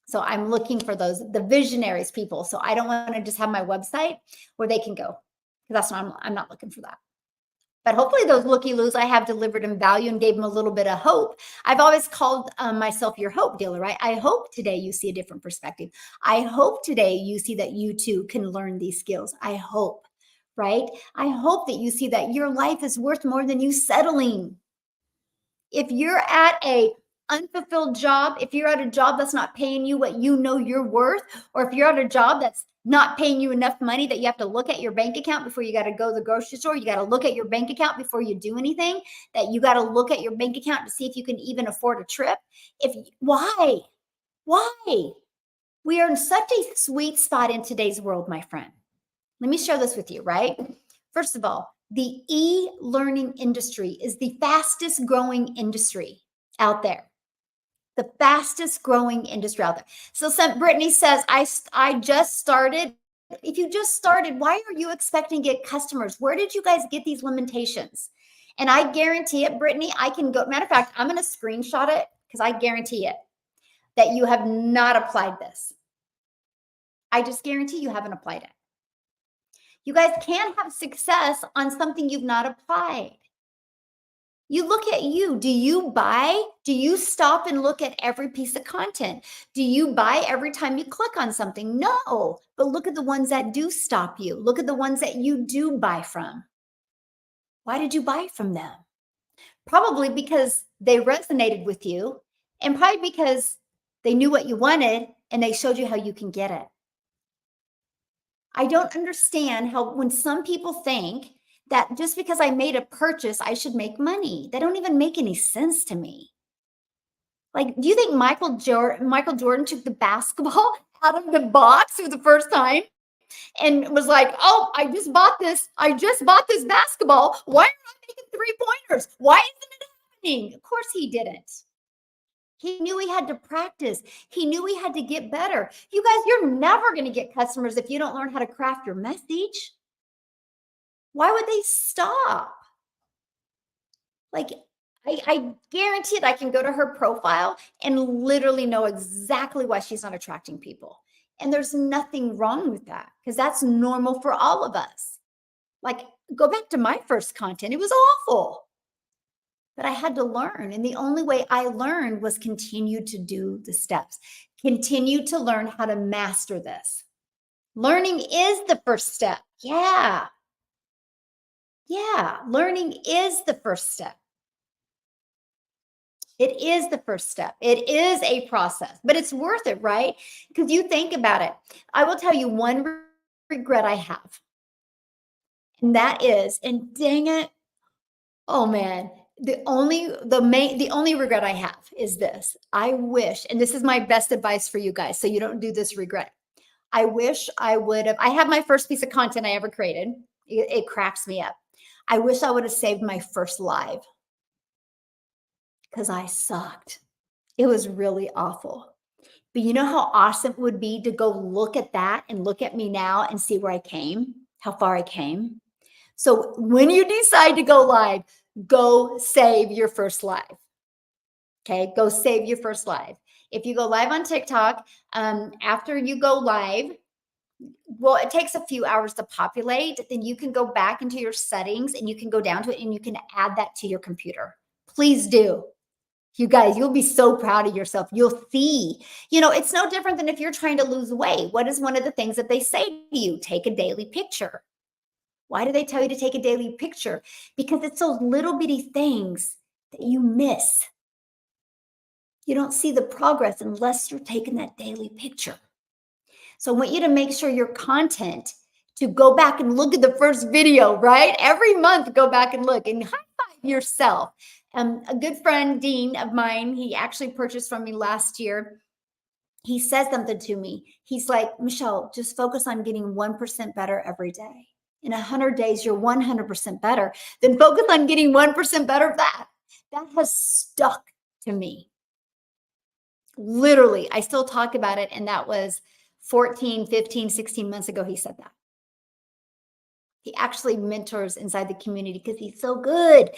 So I'm looking for the visionaries people. So I don't want to just have my website where they can go. That's not, I'm not looking for that. But hopefully those looky-loos I have delivered them value and gave them a little bit of hope. I've always called myself your hope dealer, right? I hope today you see a different perspective. I hope today you see that you too can learn these skills. I hope, right? I hope that you see that your life is worth more than you settling. If you're at a unfulfilled job, if you're at a job that's not paying you what you know you're worth, or if you're at a job that's not paying you enough money that you have to look at your bank account before you got to go to the grocery store, you got to look at your bank account before you do anything, that you got to look at your bank account to see if you can even afford a trip. Why? We are in such a sweet spot in today's world, my friend. Let me share this with you, right? First of all, the e-learning industry is the fastest growing industry out there. The fastest growing industry out there. So Brittany says, I just started. If you just started, why are you expecting to get customers? Where did you guys get these limitations? And I guarantee it, Brittany, I can go. Matter of fact, I'm going to screenshot it because I guarantee it that you have not applied this. I just guarantee you haven't applied it. You guys can't have success on something you've not applied. You look at you. Do you buy? Do you stop and look at every piece of content? Do you buy every time you click on something? No. But look at the ones that do stop you. Look at the ones that you do buy from. Why did you buy from them? Probably because they resonated with you, and probably because they knew what you wanted and they showed you how you can get it. I don't understand how when some people think that just because I made a purchase, I should make money. They don't even make any sense to me. Like, do you think Michael Jordan took the basketball out of the box for the first time and was like, oh, I just bought this basketball. Why am I making 3-pointers? Why isn't it happening? Of course he didn't. He knew he had to practice. He knew he had to get better. You guys, you're never going to get customers if you don't learn how to craft your message. Why would they stop? Like, I guarantee it, I can go to her profile and literally know exactly why she's not attracting people. And there's nothing wrong with that because that's normal for all of us. Like, Go back to my first content. It was awful, but I had to learn. And the only way I learned was continue to do the steps, continue to learn how to master this. Learning is the first step. Yeah. Yeah. Learning is the first step. It is the first step. It is a process, but it's worth it, right? Because you think about it. I will tell you one regret I have, and that is, and dang it, oh man, the only regret I have is this. I wish, and this is my best advice for you guys, so you don't do this regret. I wish I would have. I have my first piece of content I ever created. It cracks me up. I wish I would have saved my first live because I sucked. It was really awful. But you know how awesome it would be to go look at that and look at me now and see where I came, how far I came. So when you decide to go live, go save your first live. Okay, go save your first live. If you go live on TikTok, after you go live, well, it takes a few hours to populate. Then you can go back into your settings and you can go down to it and you can add that to your computer. Please do. You guys, you'll be so proud of yourself. You'll see, it's no different than if you're trying to lose weight. What is one of the things that they say to you? Take a daily picture. Why do they tell you to take a daily picture? Because it's those little bitty things that you miss. You don't see the progress unless you're taking that daily picture. So I want you to make sure your content, to go back and look at the first video, right? Every month, go back and look and high five yourself. A good friend, Dean, of mine, he actually purchased from me last year. He said something to me. He's like, Michelle, just focus on getting 1% better every day. In 100 days, you're 100% better. Then focus on getting 1% better. That has stuck to me. Literally, I still talk about it. And that was 14, 15, 16 months ago. He said that. He actually mentors inside the community because he's so good.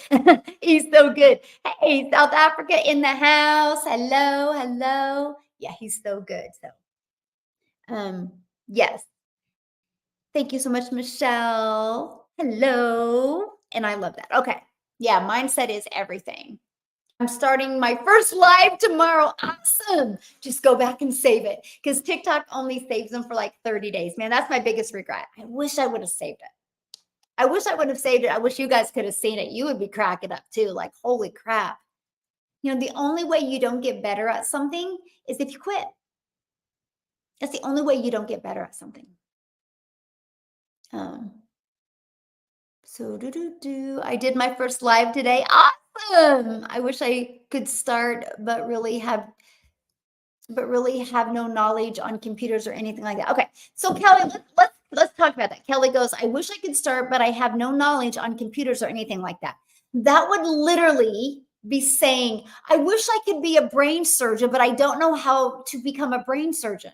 He's so good. Hey, South Africa in the house. Hello, hello. Yeah, he's so good. So, yes. Thank you so much, Michelle. Hello. And I love that. Okay. Yeah, mindset is everything. I'm starting my first live tomorrow. Awesome. Just go back and save it because TikTok only saves them for like 30 days. Man, that's my biggest regret. I wish I would have saved it. I wish I would have saved it. I wish you guys could have seen it. You would be cracking up too. Like, holy crap. The only way you don't get better at something is if you quit. That's the only way you don't get better at something. I did my first live today. Awesome. I wish I could start, but really have no knowledge on computers or anything like that. Okay. So Kelly, let's talk about that. Kelly goes, I wish I could start, but I have no knowledge on computers or anything like that. That would literally be saying, I wish I could be a brain surgeon, but I don't know how to become a brain surgeon.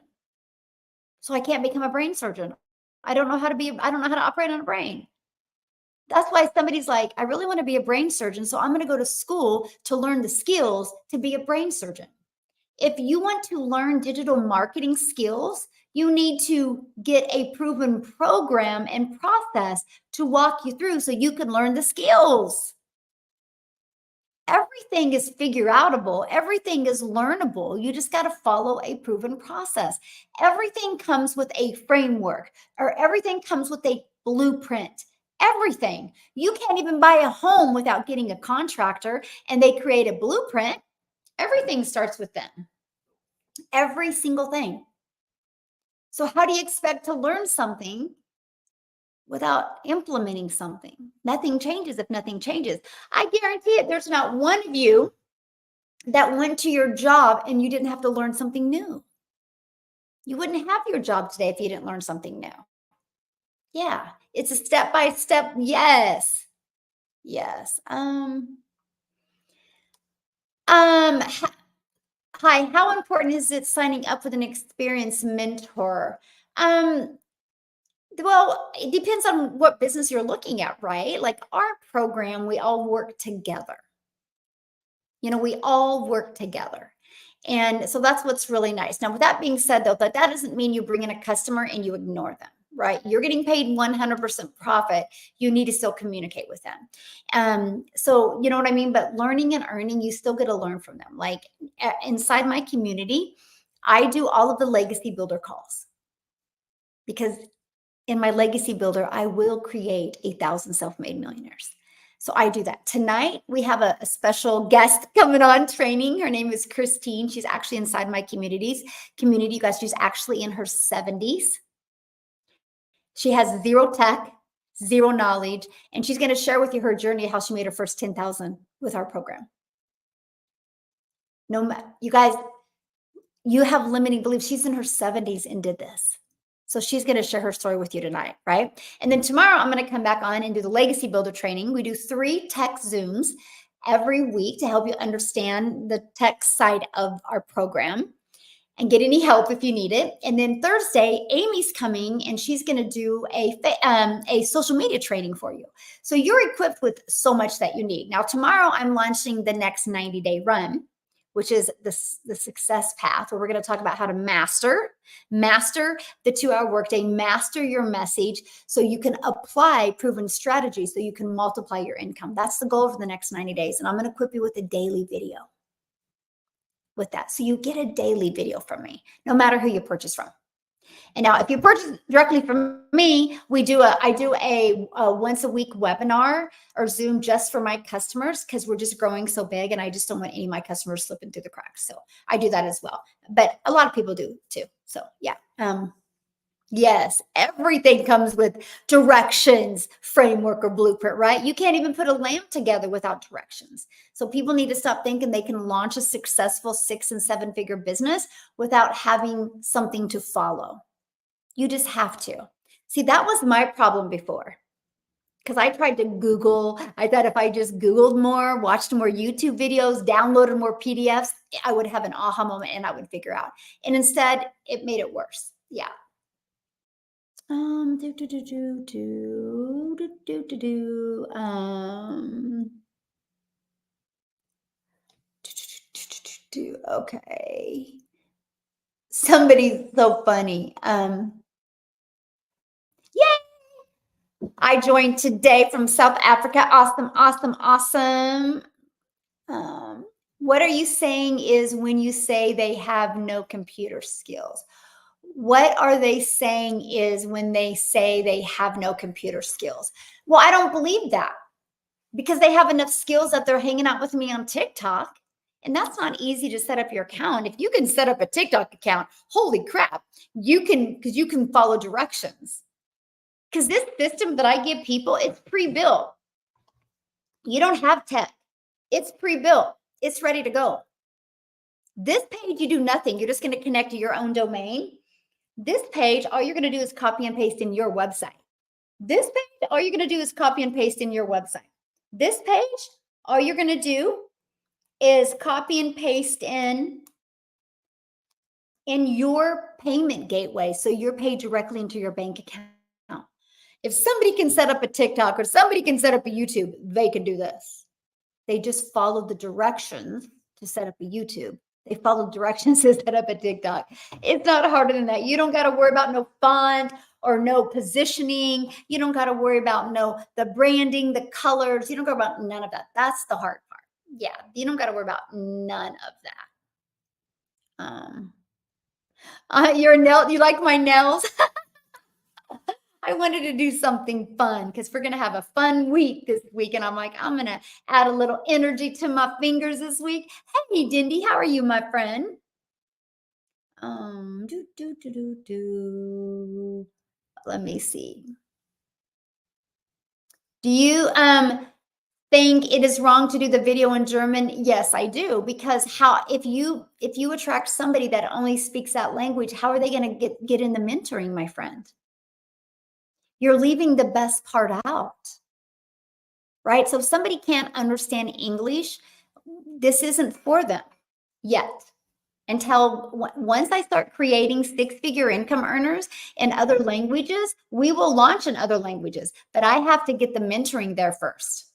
So I can't become a brain surgeon. I don't know how to operate on a brain. That's why somebody's like, I really want to be a brain surgeon. So I'm going to go to school to learn the skills to be a brain surgeon. If you want to learn digital marketing skills, you need to get a proven program and process to walk you through so you can learn the skills. Everything is figure outable. Everything is learnable. You just got to follow a proven process. Everything comes with a framework, or everything comes with a blueprint. Everything. You can't even buy a home without getting a contractor and they create a blueprint. Everything starts with them. Every single thing. So how do you expect to learn something without implementing something? Nothing changes if nothing changes. I guarantee it. There's not one of you that went to your job and you didn't have to learn something new. You wouldn't have your job today if you didn't learn something new. Yeah, it's a step-by-step. Yes. Yes. Hi, how important is it signing up with an experienced mentor? Well, it depends on what business you're looking at, right? Like our program, we all work together. We all work together. And so that's what's really nice. Now, with that being said, though, that doesn't mean you bring in a customer and you ignore them. right? You're getting paid 100% profit. You need to still communicate with them. So you know what I mean? But learning and earning, you still get to learn from them. Like inside my community, I do all of the legacy builder calls because in my legacy builder, I will create 1,000 self-made millionaires. So I do that. Tonight, we have a special guest coming on training. Her name is Christine. She's actually inside my community. You guys, she's actually in her 70s. She has zero tech, zero knowledge, and she's going to share with you her journey, how she made her first 10,000 with our program. No, you guys, you have limiting beliefs. She's in her 70s and did this. So she's going to share her story with you tonight, right? And then tomorrow I'm going to come back on and do the Legacy Builder training. We do 3 tech Zooms every week to help you understand the tech side of our program and get any help if you need it. And then Thursday, Amy's coming and she's going to do a social media training for you. So you're equipped with so much that you need. Now, tomorrow I'm launching the next 90-day run, which is the success path, where we're going to talk about how to master the 2-hour workday, master your message so you can apply proven strategies so you can multiply your income. That's the goal for the next 90 days. And I'm going to equip you with a daily video with that. So you get a daily video from me, no matter who you purchase from. And now if you purchase directly from me, I do a once a week webinar or Zoom just for my customers, because we're just growing so big and I just don't want any of my customers slipping through the cracks. So I do that as well. But a lot of people do too. So yeah. Yes, everything comes with directions, framework, or blueprint, right? You can't even put a lamp together without directions. So people need to stop thinking they can launch a successful 6- and 7-figure business without having something to follow. You just have to. See, that was my problem before, because I tried to Google. I thought if I just Googled more, watched more YouTube videos, downloaded more PDFs, I would have an aha moment and I would figure out. And instead, it made it worse. Yeah. Okay. Somebody's so funny. Yay! I joined today from South Africa. Awesome, awesome, awesome. What are you saying is when you say they have no computer skills? What are they saying is when they say they have no computer skills? Well, I don't believe that, because they have enough skills that they're hanging out with me on TikTok. And that's not easy to set up your account. If you can set up a TikTok account, holy crap, you can, because you can follow directions. Because this system that I give people, it's pre-built. You don't have tech. It's pre-built. It's ready to go. This page, you do nothing. You're just going to connect to your own domain. This page, all you're going to do is copy and paste in your website. This page, all you're going to do is copy and paste in your website. This page, all you're going to do is copy and paste in your payment gateway, so you're paid directly into your bank account. If somebody can set up a TikTok or somebody can set up a YouTube, they can do this. They just follow the directions to set up a YouTube. They follow directions to set up a TikTok. It's not harder than that. You don't got to worry about no font or no positioning. You don't got to worry about the branding, the colors. You don't go about none of that. That's the hard part. Yeah, you don't got to worry about none of that. Your nail, you like my nails? I wanted to do something fun because we're going to have a fun week this week. And I'm like, I'm going to add a little energy to my fingers this week. Hey, Dindy, how are you, my friend? Let me see. Do you think it is wrong to do the video in German? Yes, I do. Because if you attract somebody that only speaks that language, how are they going to get in the mentoring, my friend? You're leaving the best part out, right? So if somebody can't understand English, this isn't for them yet. Until once I start creating 6-figure income earners in other languages, we will launch in other languages, but I have to get the mentoring there first.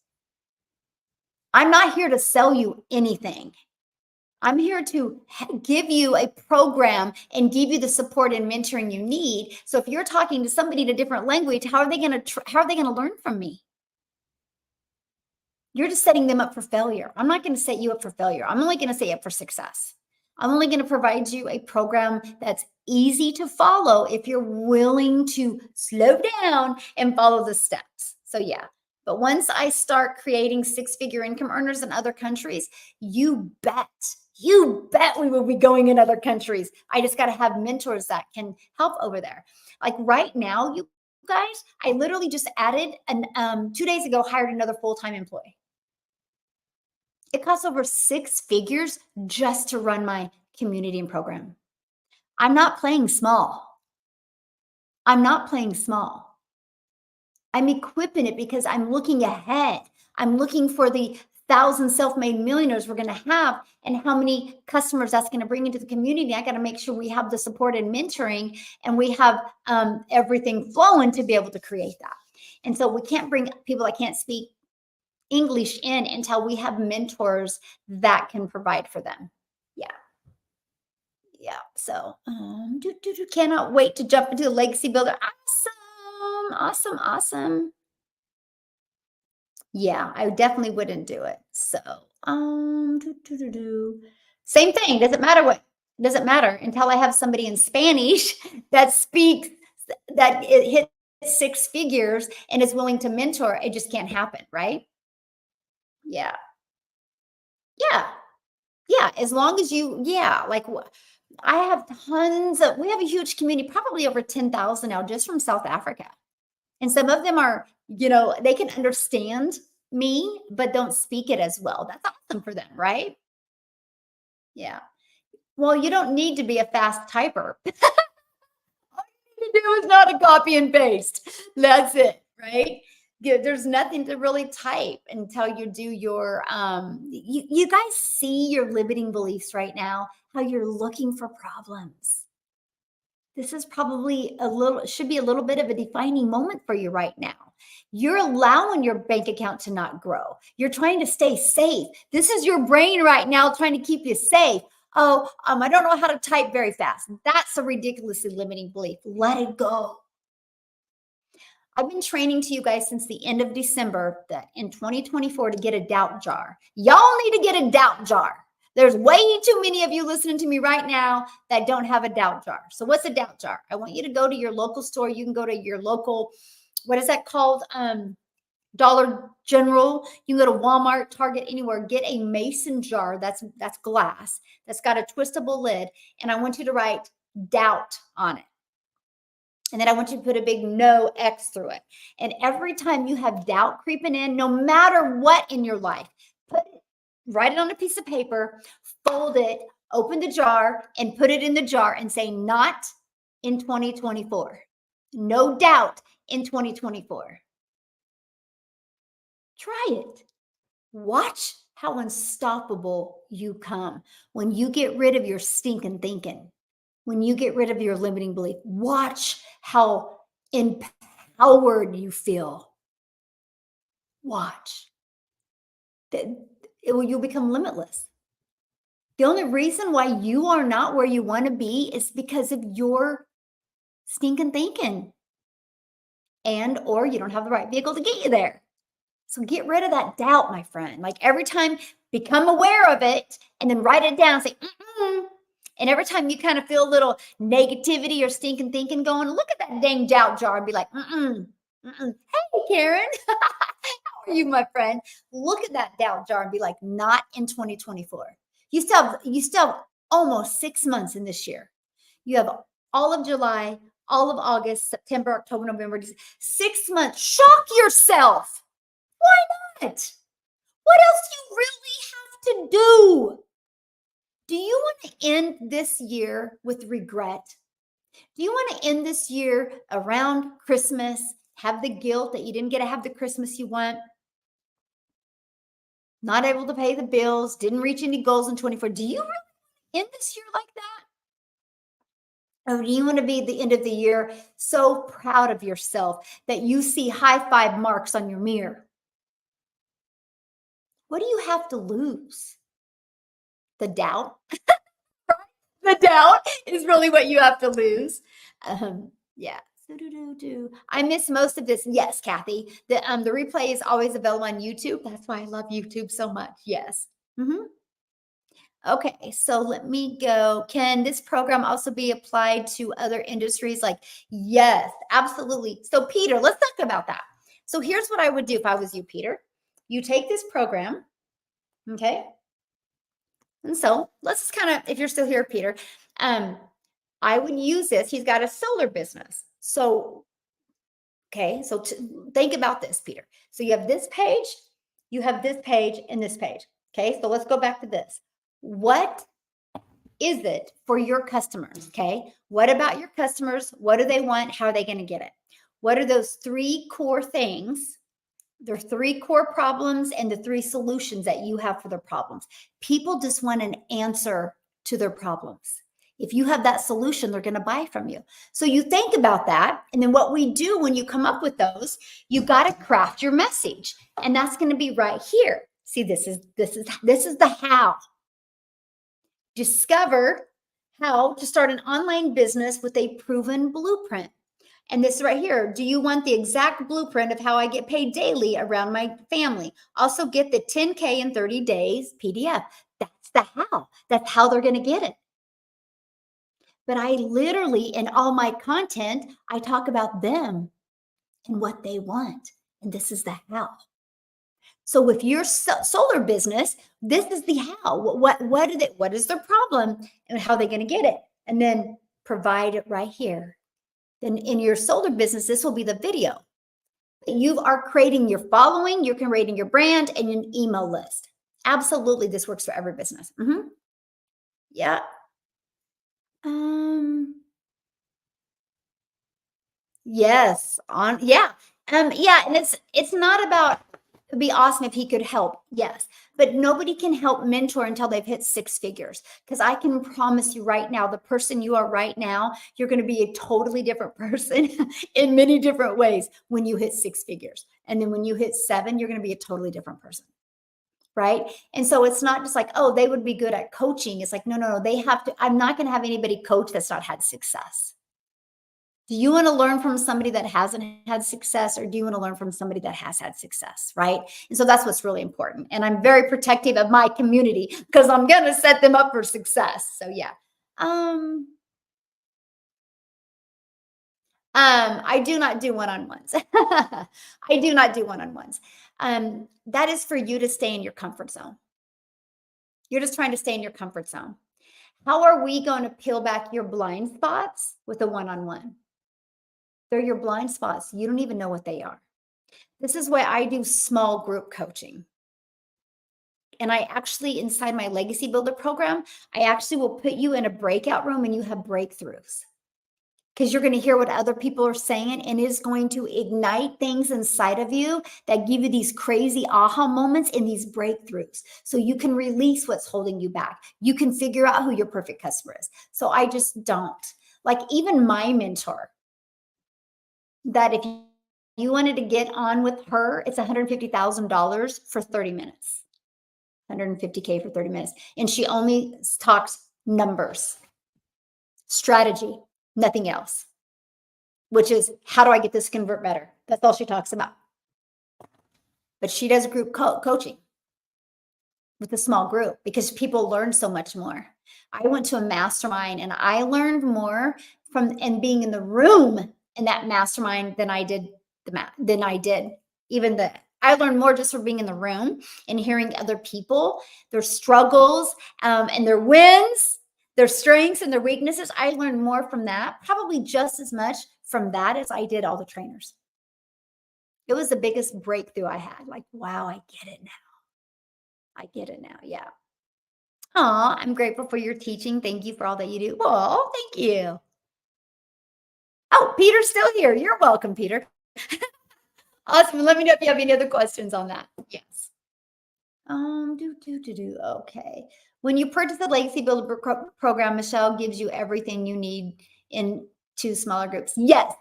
I'm not here to sell you anything. I'm here to give you a program and give you the support and mentoring you need. So if you're talking to somebody in a different language, how are they going to learn from me? You're just setting them up for failure. I'm not going to set you up for failure. I'm only going to set you up for success. I'm only going to provide you a program that's easy to follow if you're willing to slow down and follow the steps. So, yeah. But once I start creating six-figure income earners in other countries, you bet we will be going in other countries. I just got to have mentors that can help over there. Like right now, you guys, I literally just added 2 days ago, hired another full-time employee. It costs over six figures just to run my community and program. I'm not playing small. I'm not playing small. I'm equipping it because I'm looking ahead. I'm looking for the 1,000 self-made millionaires we're going to have and how many customers that's going to bring into the community. I got to make sure we have the support and mentoring and we have everything flowing to be able to create that. And so we can't bring people that can't speak English in until we have mentors that can provide for them. Yeah. Yeah. So cannot wait to jump into the legacy builder. Awesome. Awesome. Awesome. Yeah, I definitely wouldn't do it. So same thing. Doesn't matter until I have somebody in Spanish that speaks that it hits six figures and is willing to mentor. It just can't happen, right? Yeah. Yeah. Yeah, as long as like I have we have a huge community, probably over 10,000 now just from South Africa. And some of them are, they can understand me, but don't speak it as well. That's awesome for them, right? Yeah. Well, you don't need to be a fast typer. All you need to do is not a copy and paste. That's it, right? There's nothing to really type until you do your you guys see your limiting beliefs right now, how you're looking for problems. This is probably should be a little bit of a defining moment for you right now. You're allowing your bank account to not grow. You're trying to stay safe. This is your brain right now trying to keep you safe. Oh, I don't know how to type very fast. That's a ridiculously limiting belief. Let it go. I've been training to you guys since the end of December that in 2024 to get a doubt jar. Y'all need to get a doubt jar. There's way too many of you listening to me right now that don't have a doubt jar. So what's a doubt jar? I want you to go to your local store. You can go to your local, what is that called? Dollar General. You can go to Walmart, Target, anywhere. Get a mason jar that's glass, that's got a twistable lid. And I want you to write doubt on it. And then I want you to put a big no X through it. And every time you have doubt creeping in, no matter what in your life, write it on a piece of paper, fold it, open the jar, and put it in the jar and say, not in 2024. No doubt in 2024. Try it. Watch how unstoppable you come when you get rid of your stinking thinking. When you get rid of your limiting belief, watch how empowered you feel. Watch. You'll become limitless. The only reason why you are not where you want to be is because of your stinking thinking. Or you don't have the right vehicle to get you there. So get rid of that doubt, my friend. Like every time, become aware of it and then write it down. Say, And every time you kind of feel a little negativity or stinking thinking going, look at that dang doubt jar and be like, Hey, Karen, how are you, my friend? Look at that doubt jar and be like, not in 2024. You still have almost 6 months in this year. You have all of July, all of August, September, October, November, December, 6 months. Shock yourself. Why not? What else do you really have to do? Do you want to end this year with regret? Do you want to end this year around Christmas, have the guilt that you didn't get to have the Christmas you want? Not able to pay the bills, didn't reach any goals in 24. Do you really end this year like that? Or do you want to be at the end of the year so proud of yourself that you see high five marks on your mirror? What do you have to lose? The doubt. The doubt is really what you have to lose. Yeah. I miss most of this. Yes, Kathy. The replay is always available on YouTube. That's why I love YouTube so much. Yes. Okay, so let me go. Can this program also be applied to other industries? Like, yes, absolutely. So, Peter, let's talk about that. So, here's what I would do if I was you, Peter. You take this program, okay? And so let's just kind of, if you're still here, Peter, I would use this. He's got a solar business. So, okay, so think about this, Peter. So you have this page, you have this page, and this page. Okay, so let's go back to this. What is it for your customers? Okay, what about your customers? What do they want? How are they going to get it? What are those three core things? There are three core problems and the three solutions that you have for their problems. People just want an answer to their problems. If you have that solution, they're going to buy from you. So you think about that. And then what we do when you come up with those, you got to craft your message. And that's going to be right here. See, this is the how. Discover how to start an online business with a proven blueprint. And this right here, do you want the exact blueprint of how I get paid daily around my family? Also get the 10K in 30 days PDF. That's the how. That's how they're going to get it. But I literally, in all my content, I talk about them and what they want. And this is the how. So with your solar business, this is the how. What is their problem and how are they going to get it? And then provide it right here. Then in your solar business, this will be the video. You are creating your following, you're creating your brand and an email list. Absolutely, this works for every business. Yeah. Yes. Yeah. Yeah. And it's not about, it'd be awesome if he could help. Yes. But nobody can help mentor until they've hit six figures. Because I can promise you right now, the person you are right now, you're going to be a totally different person in many different ways when you hit six figures. And then when you hit seven, you're going to be a totally different person. Right. And so it's not just like, oh, they would be good at coaching. It's like, no, they have to. I'm not going to have anybody coach that's not had success. Do you want to learn from somebody that hasn't had success, or do you want to learn from somebody that has had success? Right. And so that's what's really important. And I'm very protective of my community because I'm going to set them up for success. So yeah. I do not do one-on-ones. I do not do one-on-ones. That is for you to stay in your comfort zone. You're just trying to stay in your comfort zone. How are we going to peel back your blind spots with a one-on-one? They're your blind spots. You don't even know what they are. This is why I do small group coaching. And I actually, inside my Legacy Builder program, I actually will put you in a breakout room and you have breakthroughs. Because you're going to hear what other people are saying, and it is going to ignite things inside of you that give you these crazy aha moments and these breakthroughs. So you can release what's holding you back. You can figure out who your perfect customer is. So I just don't. Like even my mentor, that if you wanted to get on with her, it's $150,000 for 30 minutes. 150K for 30 minutes. And she only talks numbers, strategy, nothing else, which is how do I get this to convert better? That's all she talks about. But she does group coaching with a small group because people learn so much more. I went to a mastermind and I learned more from and being in the room in that mastermind than I did I learned more just from being in the room and hearing other people, their struggles, and their wins, their strengths and their weaknesses. I learned more from that, probably just as much from that as I did all the trainers. It was the biggest breakthrough I had. Like, wow, I get it now. I get it now. Yeah. Oh, I'm grateful for your teaching. Thank you for all that you do. Oh, thank you. Oh, Peter's still here. You're welcome, Peter. Awesome. Let me know if you have any other questions on that. Yes. Okay. When you purchase the Legacy Builder program, Michelle gives you everything you need in 2 smaller groups. Yes,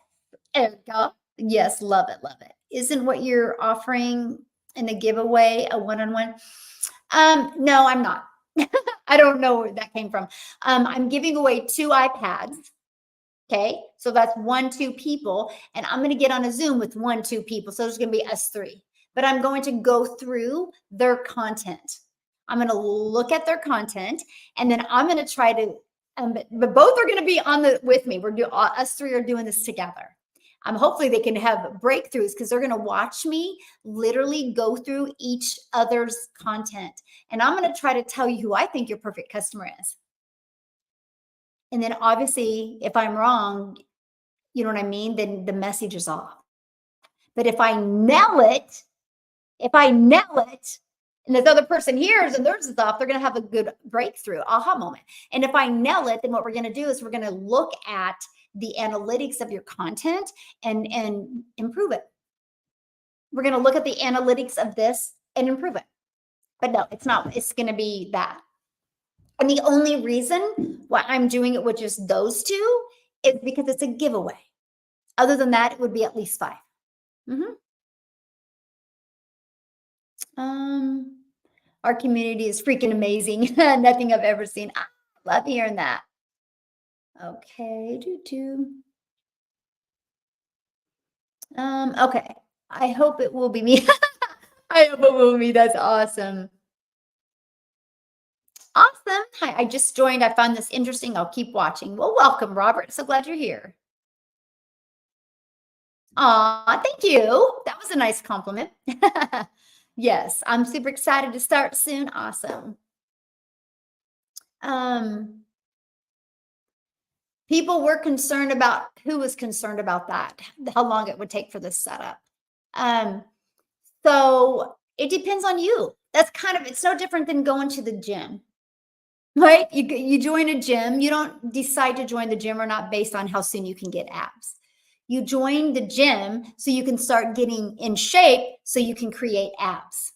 Erica. Yes, love it, love it. Isn't what you're offering in the giveaway a one-on-one? No, I'm not. I don't know where that came from. I'm giving away 2 iPads. Okay. So that's 1, 2 people. And I'm going to get on a Zoom with 1, 2 people. So there's going to be us 3. But I'm going to go through their content. I'm going to look at their content, and then I'm going to try to, but both are going to be on the with me. We're doing us 3 are doing this together. Hopefully they can have breakthroughs because they're going to watch me literally go through each other's content. And I'm going to try to tell you who I think your perfect customer is. And then obviously, if I'm wrong, you know what I mean? Then the message is off. But if I nail it, and this other person hears and theirs is off, they're going to have a good breakthrough, aha moment. And if I nail it, then what we're going to do is we're going to look at the analytics of your content and improve it. We're going to look at the analytics of this and improve it. But no, it's not. It's going to be that. And the only reason why I'm doing it with just those 2 is because it's a giveaway. Other than that, it would be at least 5. Our community is freaking amazing. Nothing I've ever seen. I love hearing that. Okay, okay. I hope it will be me. I hope it will be me. That's awesome. Awesome. Hi, I just joined. I found this interesting. I'll keep watching. Well, welcome, Robert. So glad you're here. Aw, thank you. That was a nice compliment. Yes, I'm super excited to start soon. Awesome. People were concerned about who was concerned about that, how long it would take for this setup. So it depends on you. That's kind of, it's no different than going to the gym, right? You join a gym. You don't decide to join the gym or not based on how soon you can get abs. You join the gym so you can start getting in shape so you can create abs,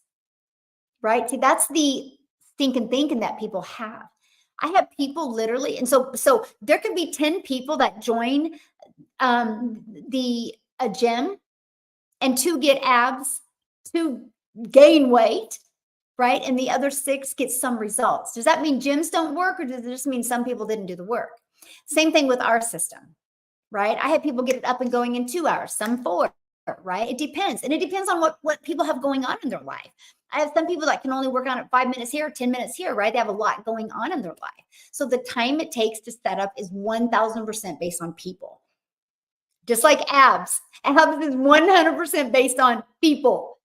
right? See, that's the stinking thinking that people have. I have people literally, and so there could be 10 people that join a gym, and 2 get abs, 2 gain weight, right? And the other 6 get some results. Does that mean gyms don't work, or does it just mean some people didn't do the work? Same thing with our system, right? I had people get it up and going in 2 hours, some 4, right? It depends. And it depends on what people have going on in their life. I have some people that can only work on it 5 minutes here, 10 minutes here, right? They have a lot going on in their life. So the time it takes to set up is 1000% based on people. Just like abs. Abs is 100% based on people,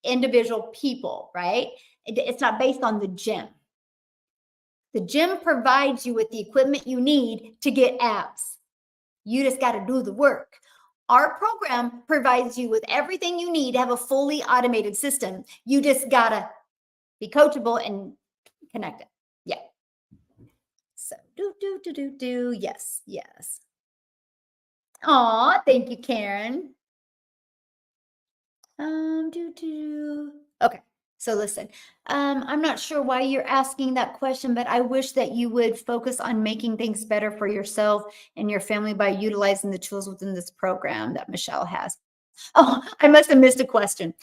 individual people, right? It's not based on the gym. The gym provides you with the equipment you need to get abs. You just got to do the work. Our program provides you with everything you need to have a fully automated system. You just got to be coachable and connect it. Yeah. So yes. Aw, thank you, Karen. Okay. So listen, I'm not sure why you're asking that question, but I wish that you would focus on making things better for yourself and your family by utilizing the tools within this program that Michelle has. Oh, I must have missed a question.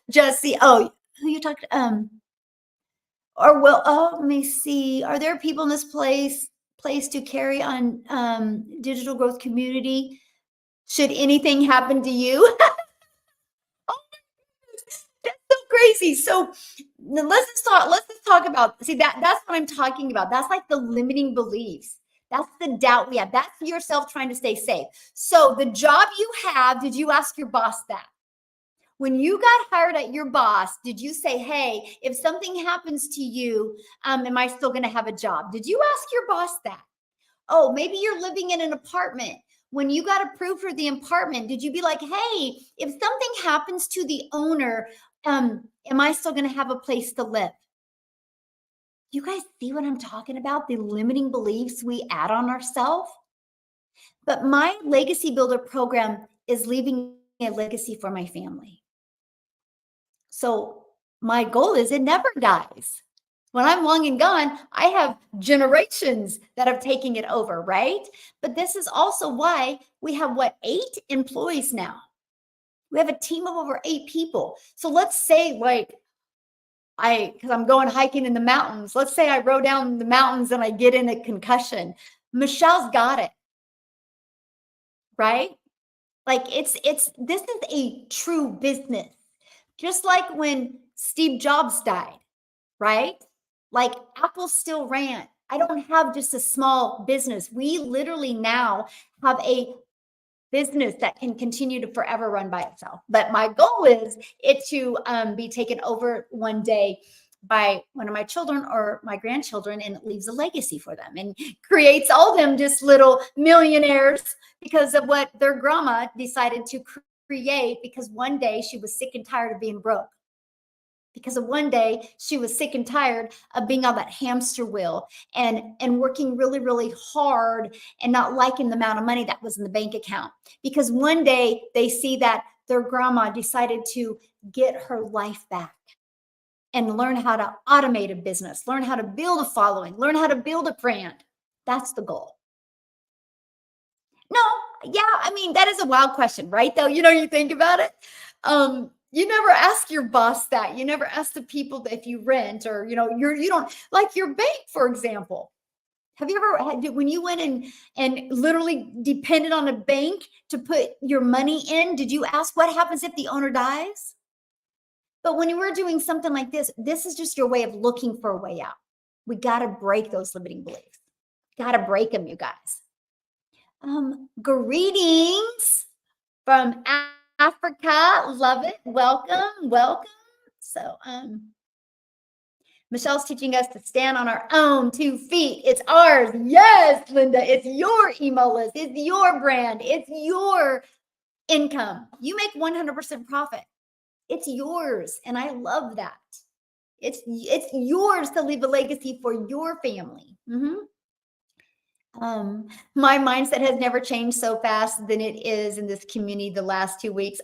Jesse, oh, who you talked or well, oh, let me see. Are there people in this place to carry on digital growth community? Should anything happen to you? That's so crazy. So let's just talk about, see, that's what I'm talking about. That's like the limiting beliefs. That's the doubt we have. That's yourself trying to stay safe. So the job you have, did you ask your boss that? When you got hired at your boss, did you say, hey, if something happens to you, am I still going to have a job? Did you ask your boss that? Oh, maybe you're living in an apartment. When you got approved for the apartment, did you be like, hey, if something happens to the owner, am I still going to have a place to live? You guys see what I'm talking about? The limiting beliefs we add on ourselves. But my Legacy Builder program is leaving a legacy for my family. So my goal is it never dies. When I'm long and gone, I have generations that have taken it over, right? But this is also why we have 8 employees now. We have a team of over 8 people. So let's say because I'm going hiking in the mountains. Let's say I row down the mountains and I get in a concussion. Michelle's got it, right? Like this is a true business. Just like when Steve Jobs died, right? Like Apple still ran. I don't have just a small business. We literally now have a business that can continue to forever run by itself. But my goal is it to be taken over one day by one of my children or my grandchildren, and it leaves a legacy for them and creates all them just little millionaires because of what their grandma decided to create, because one day she was sick and tired of being broke, because of one day she was sick and tired of being on that hamster wheel and working really, really hard and not liking the amount of money that was in the bank account, because one day they see that their grandma decided to get her life back and learn how to automate a business, learn how to build a following, learn how to build a brand. That's the goal. No, yeah, I mean, that is a wild question, right? Though, you think about it. You never ask your boss that. You never ask the people that if you rent, or you don't, like your bank, for example. Have you ever had, when you went and literally depended on a bank to put your money in, did you ask what happens if the owner dies? But when you were doing something like this is just your way of looking for a way out. We got to break those limiting beliefs. Got to break them, you guys. Greetings from Africa. Love it. Welcome. So, Michelle's teaching us to stand on our own 2 feet. It's ours. Yes, Linda, it's your email list. It's your brand. It's your income. You make 100% profit. It's yours. And I love that. It's yours to leave a legacy for your family. My mindset has never changed so fast than it is in this community the last 2 weeks.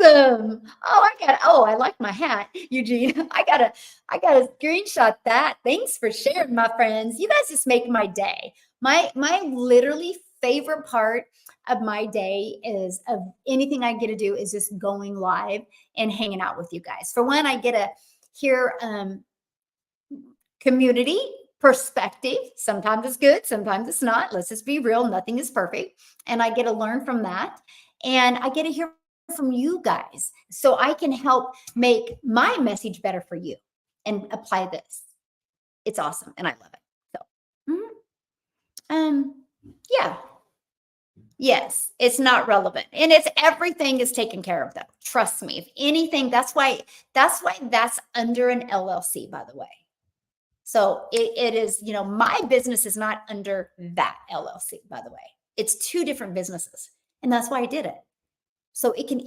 Awesome. I like my hat, Eugene. I gotta screenshot that. Thanks for sharing, my friends. You guys just make my day. My literally favorite part of my day is of anything I get to do is just going live and hanging out with you guys. For one, I get to hear community perspective. Sometimes it's good, sometimes it's not. Let's just be real. Nothing is perfect. And I get to learn from that. And I get to hear from you guys so I can help make my message better for you and apply this. It's awesome. And I love it. So, yeah. Yes, it's not relevant. And it's everything is taken care of though. Trust me. If anything, that's why that's under an LLC, by the way. So it is, my business is not under that LLC, by the way. It's 2 different businesses. And that's why I did it. So it can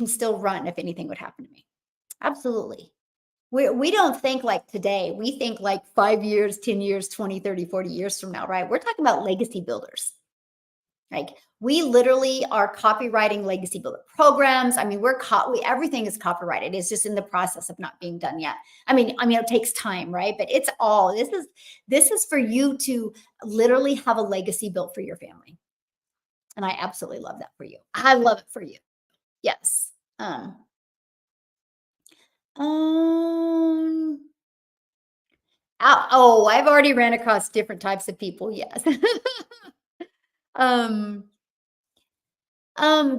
still run if anything would happen to me. Absolutely. We don't think like today. We think like 5 years, 10 years, 20, 30, 40 years from now, right? We're talking about legacy builders. Like we literally are copywriting legacy builder programs. I mean, everything is copyrighted. It's just in the process of not being done yet. I mean, it takes time, right? But it's all, this is for you to literally have a legacy built for your family. And I absolutely love that for you. I love it for you. Yes. I've already ran across different types of people. Yes.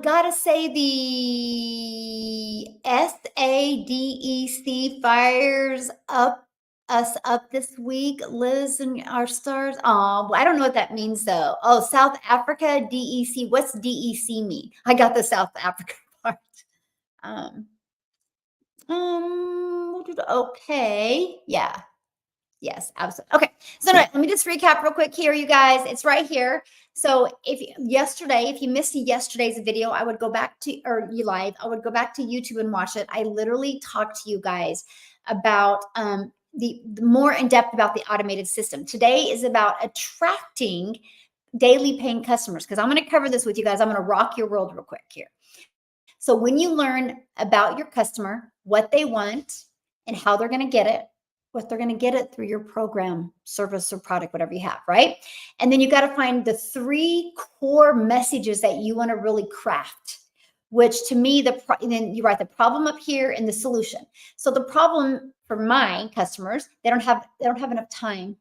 Gotta say the SADEC fires us up this week. Liz and our stars. Oh, I don't know what that means though. Oh, South Africa, DEC. What's DEC mean? I got the South Africa part. Okay. Yeah. Yes, absolutely. Okay. So let me just recap real quick here, you guys. It's right here. So if you missed yesterday's video, I would go back to, or you live, I would go back to YouTube and watch it. I literally talked to you guys about the more in depth about the automated system. Today is about attracting daily paying customers, because I'm going to cover this with you guys. I'm going to rock your world real quick here. So when you learn about your customer, what they want and how they're going to get it, what they're going to get it through your program, service, or product, whatever you have, right? And then you got to find the 3 core messages that you want to really craft. which to me, and then you write the problem up here and the solution. So the problem for my customers, they don't have enough time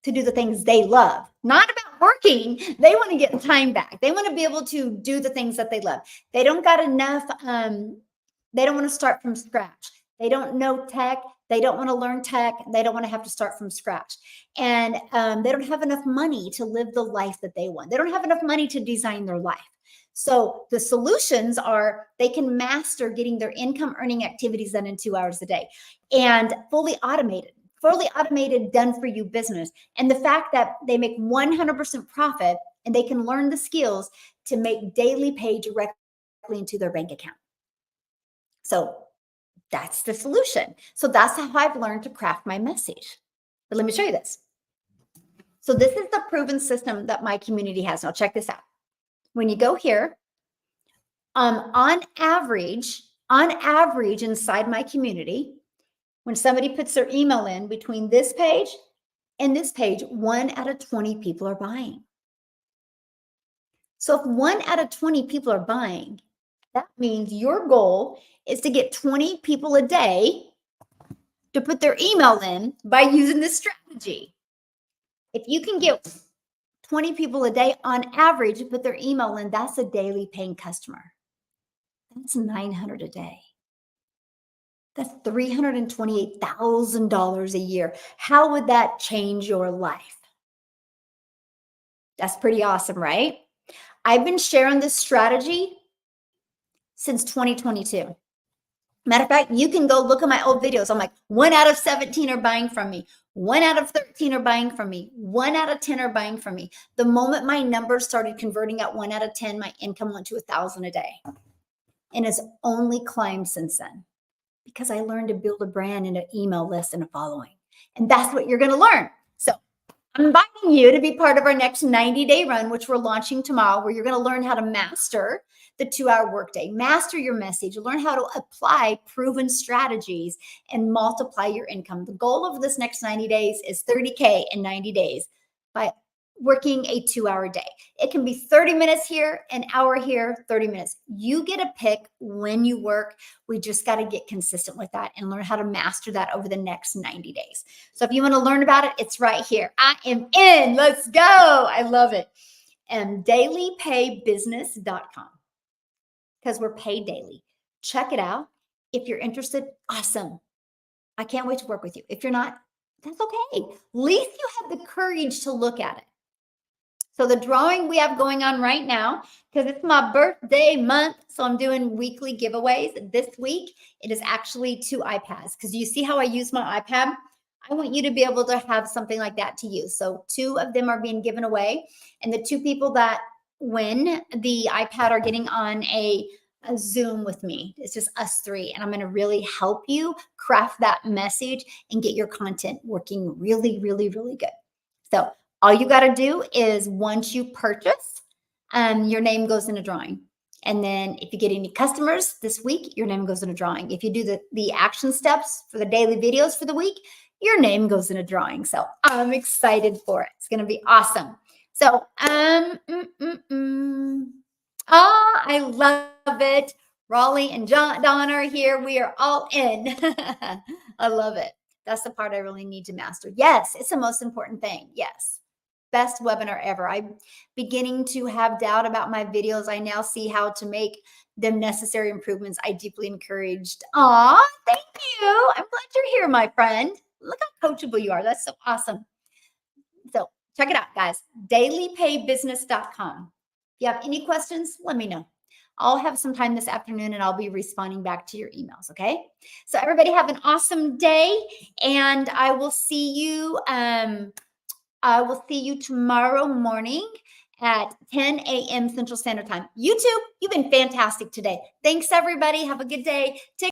to do the things they love. Not about working. They want to get time back. They want to be able to do the things that they love. They don't got enough. They don't want to start from scratch. They don't know tech. They don't want to learn tech. They don't want to have to start from scratch. And they don't have enough money to live the life that they want. They don't have enough money to design their life. So the solutions are they can master getting their income earning activities done in 2 hours a day and fully automated done for you business. And the fact that they make 100% profit and they can learn the skills to make daily pay directly into their bank account. So that's the solution. So that's how I've learned to craft my message. But let me show you this. So this is the proven system that my community has. Now check this out. When you go here, on average inside my community, when somebody puts their email in between this page and this page, 1 out of 20 people are buying. So if 1 out of 20 people are buying, that means your goal is to get 20 people a day to put their email in by using this strategy. If you can get 20 people a day on average to put their email in, that's a daily paying customer. That's $900 a day. That's $328,000 a year. How would that change your life? That's pretty awesome, right? I've been sharing this strategy since 2022. Matter of fact, you can go look at my old videos. I'm like, 1 out of 17 are buying from me. 1 out of 13 are buying from me. 1 out of 10 are buying from me. The moment my numbers started converting at 1 out of 10, my income went to $1,000 a day. And it's only climbed since then because I learned to build a brand and an email list and a following. And that's what you're going to learn. So I'm inviting you to be part of our next 90-day run, which we're launching tomorrow, where you're going to learn how to master the 2-hour workday, master your message, learn how to apply proven strategies and multiply your income. The goal of this next 90 days is $30K in 90 days by working a 2-hour day. It can be 30 minutes here, an hour here, 30 minutes. You get to pick when you work. We just got to get consistent with that and learn how to master that over the next 90 days. So if you want to learn about it, it's right here. I am in. Let's go. I love it. And dailypaybusiness.com. Because we're paid daily. Check it out. If you're interested, awesome. I can't wait to work with you. If you're not, that's okay. At least you have the courage to look at it. So the drawing we have going on right now, because it's my birthday month, so I'm doing weekly giveaways. This week, it is actually 2 iPads, because you see how I use my iPad? I want you to be able to have something like that to use. So 2 of them are being given away, and the 2 people that win the iPad are getting on a Zoom with me. It's just us 3, and I'm going to really help you craft that message and get your content working really, really, really good. So all you got to do is once you purchase, your name goes in a drawing. And then if you get any customers this week, your name goes in a drawing. If you do the action steps for the daily videos for the week, your name goes in a drawing. So I'm excited for it. It's going to be awesome. So, I love it. Raleigh and Don are here. We are all in. I love it. That's the part I really need to master. Yes, it's the most important thing. Yes. Best webinar ever. I'm beginning to have doubt about my videos. I now see how to make the necessary improvements. I deeply encouraged. Aw, thank you. I'm glad you're here, my friend. Look how coachable you are. That's so awesome. So check it out, guys. Dailypaybusiness.com. If you have any questions, let me know. I'll have some time this afternoon and I'll be responding back to your emails. Okay. So everybody have an awesome day, and I will see you. I will see you tomorrow morning at 10 a.m. Central Standard Time. YouTube, you've been fantastic today. Thanks, everybody. Have a good day. Take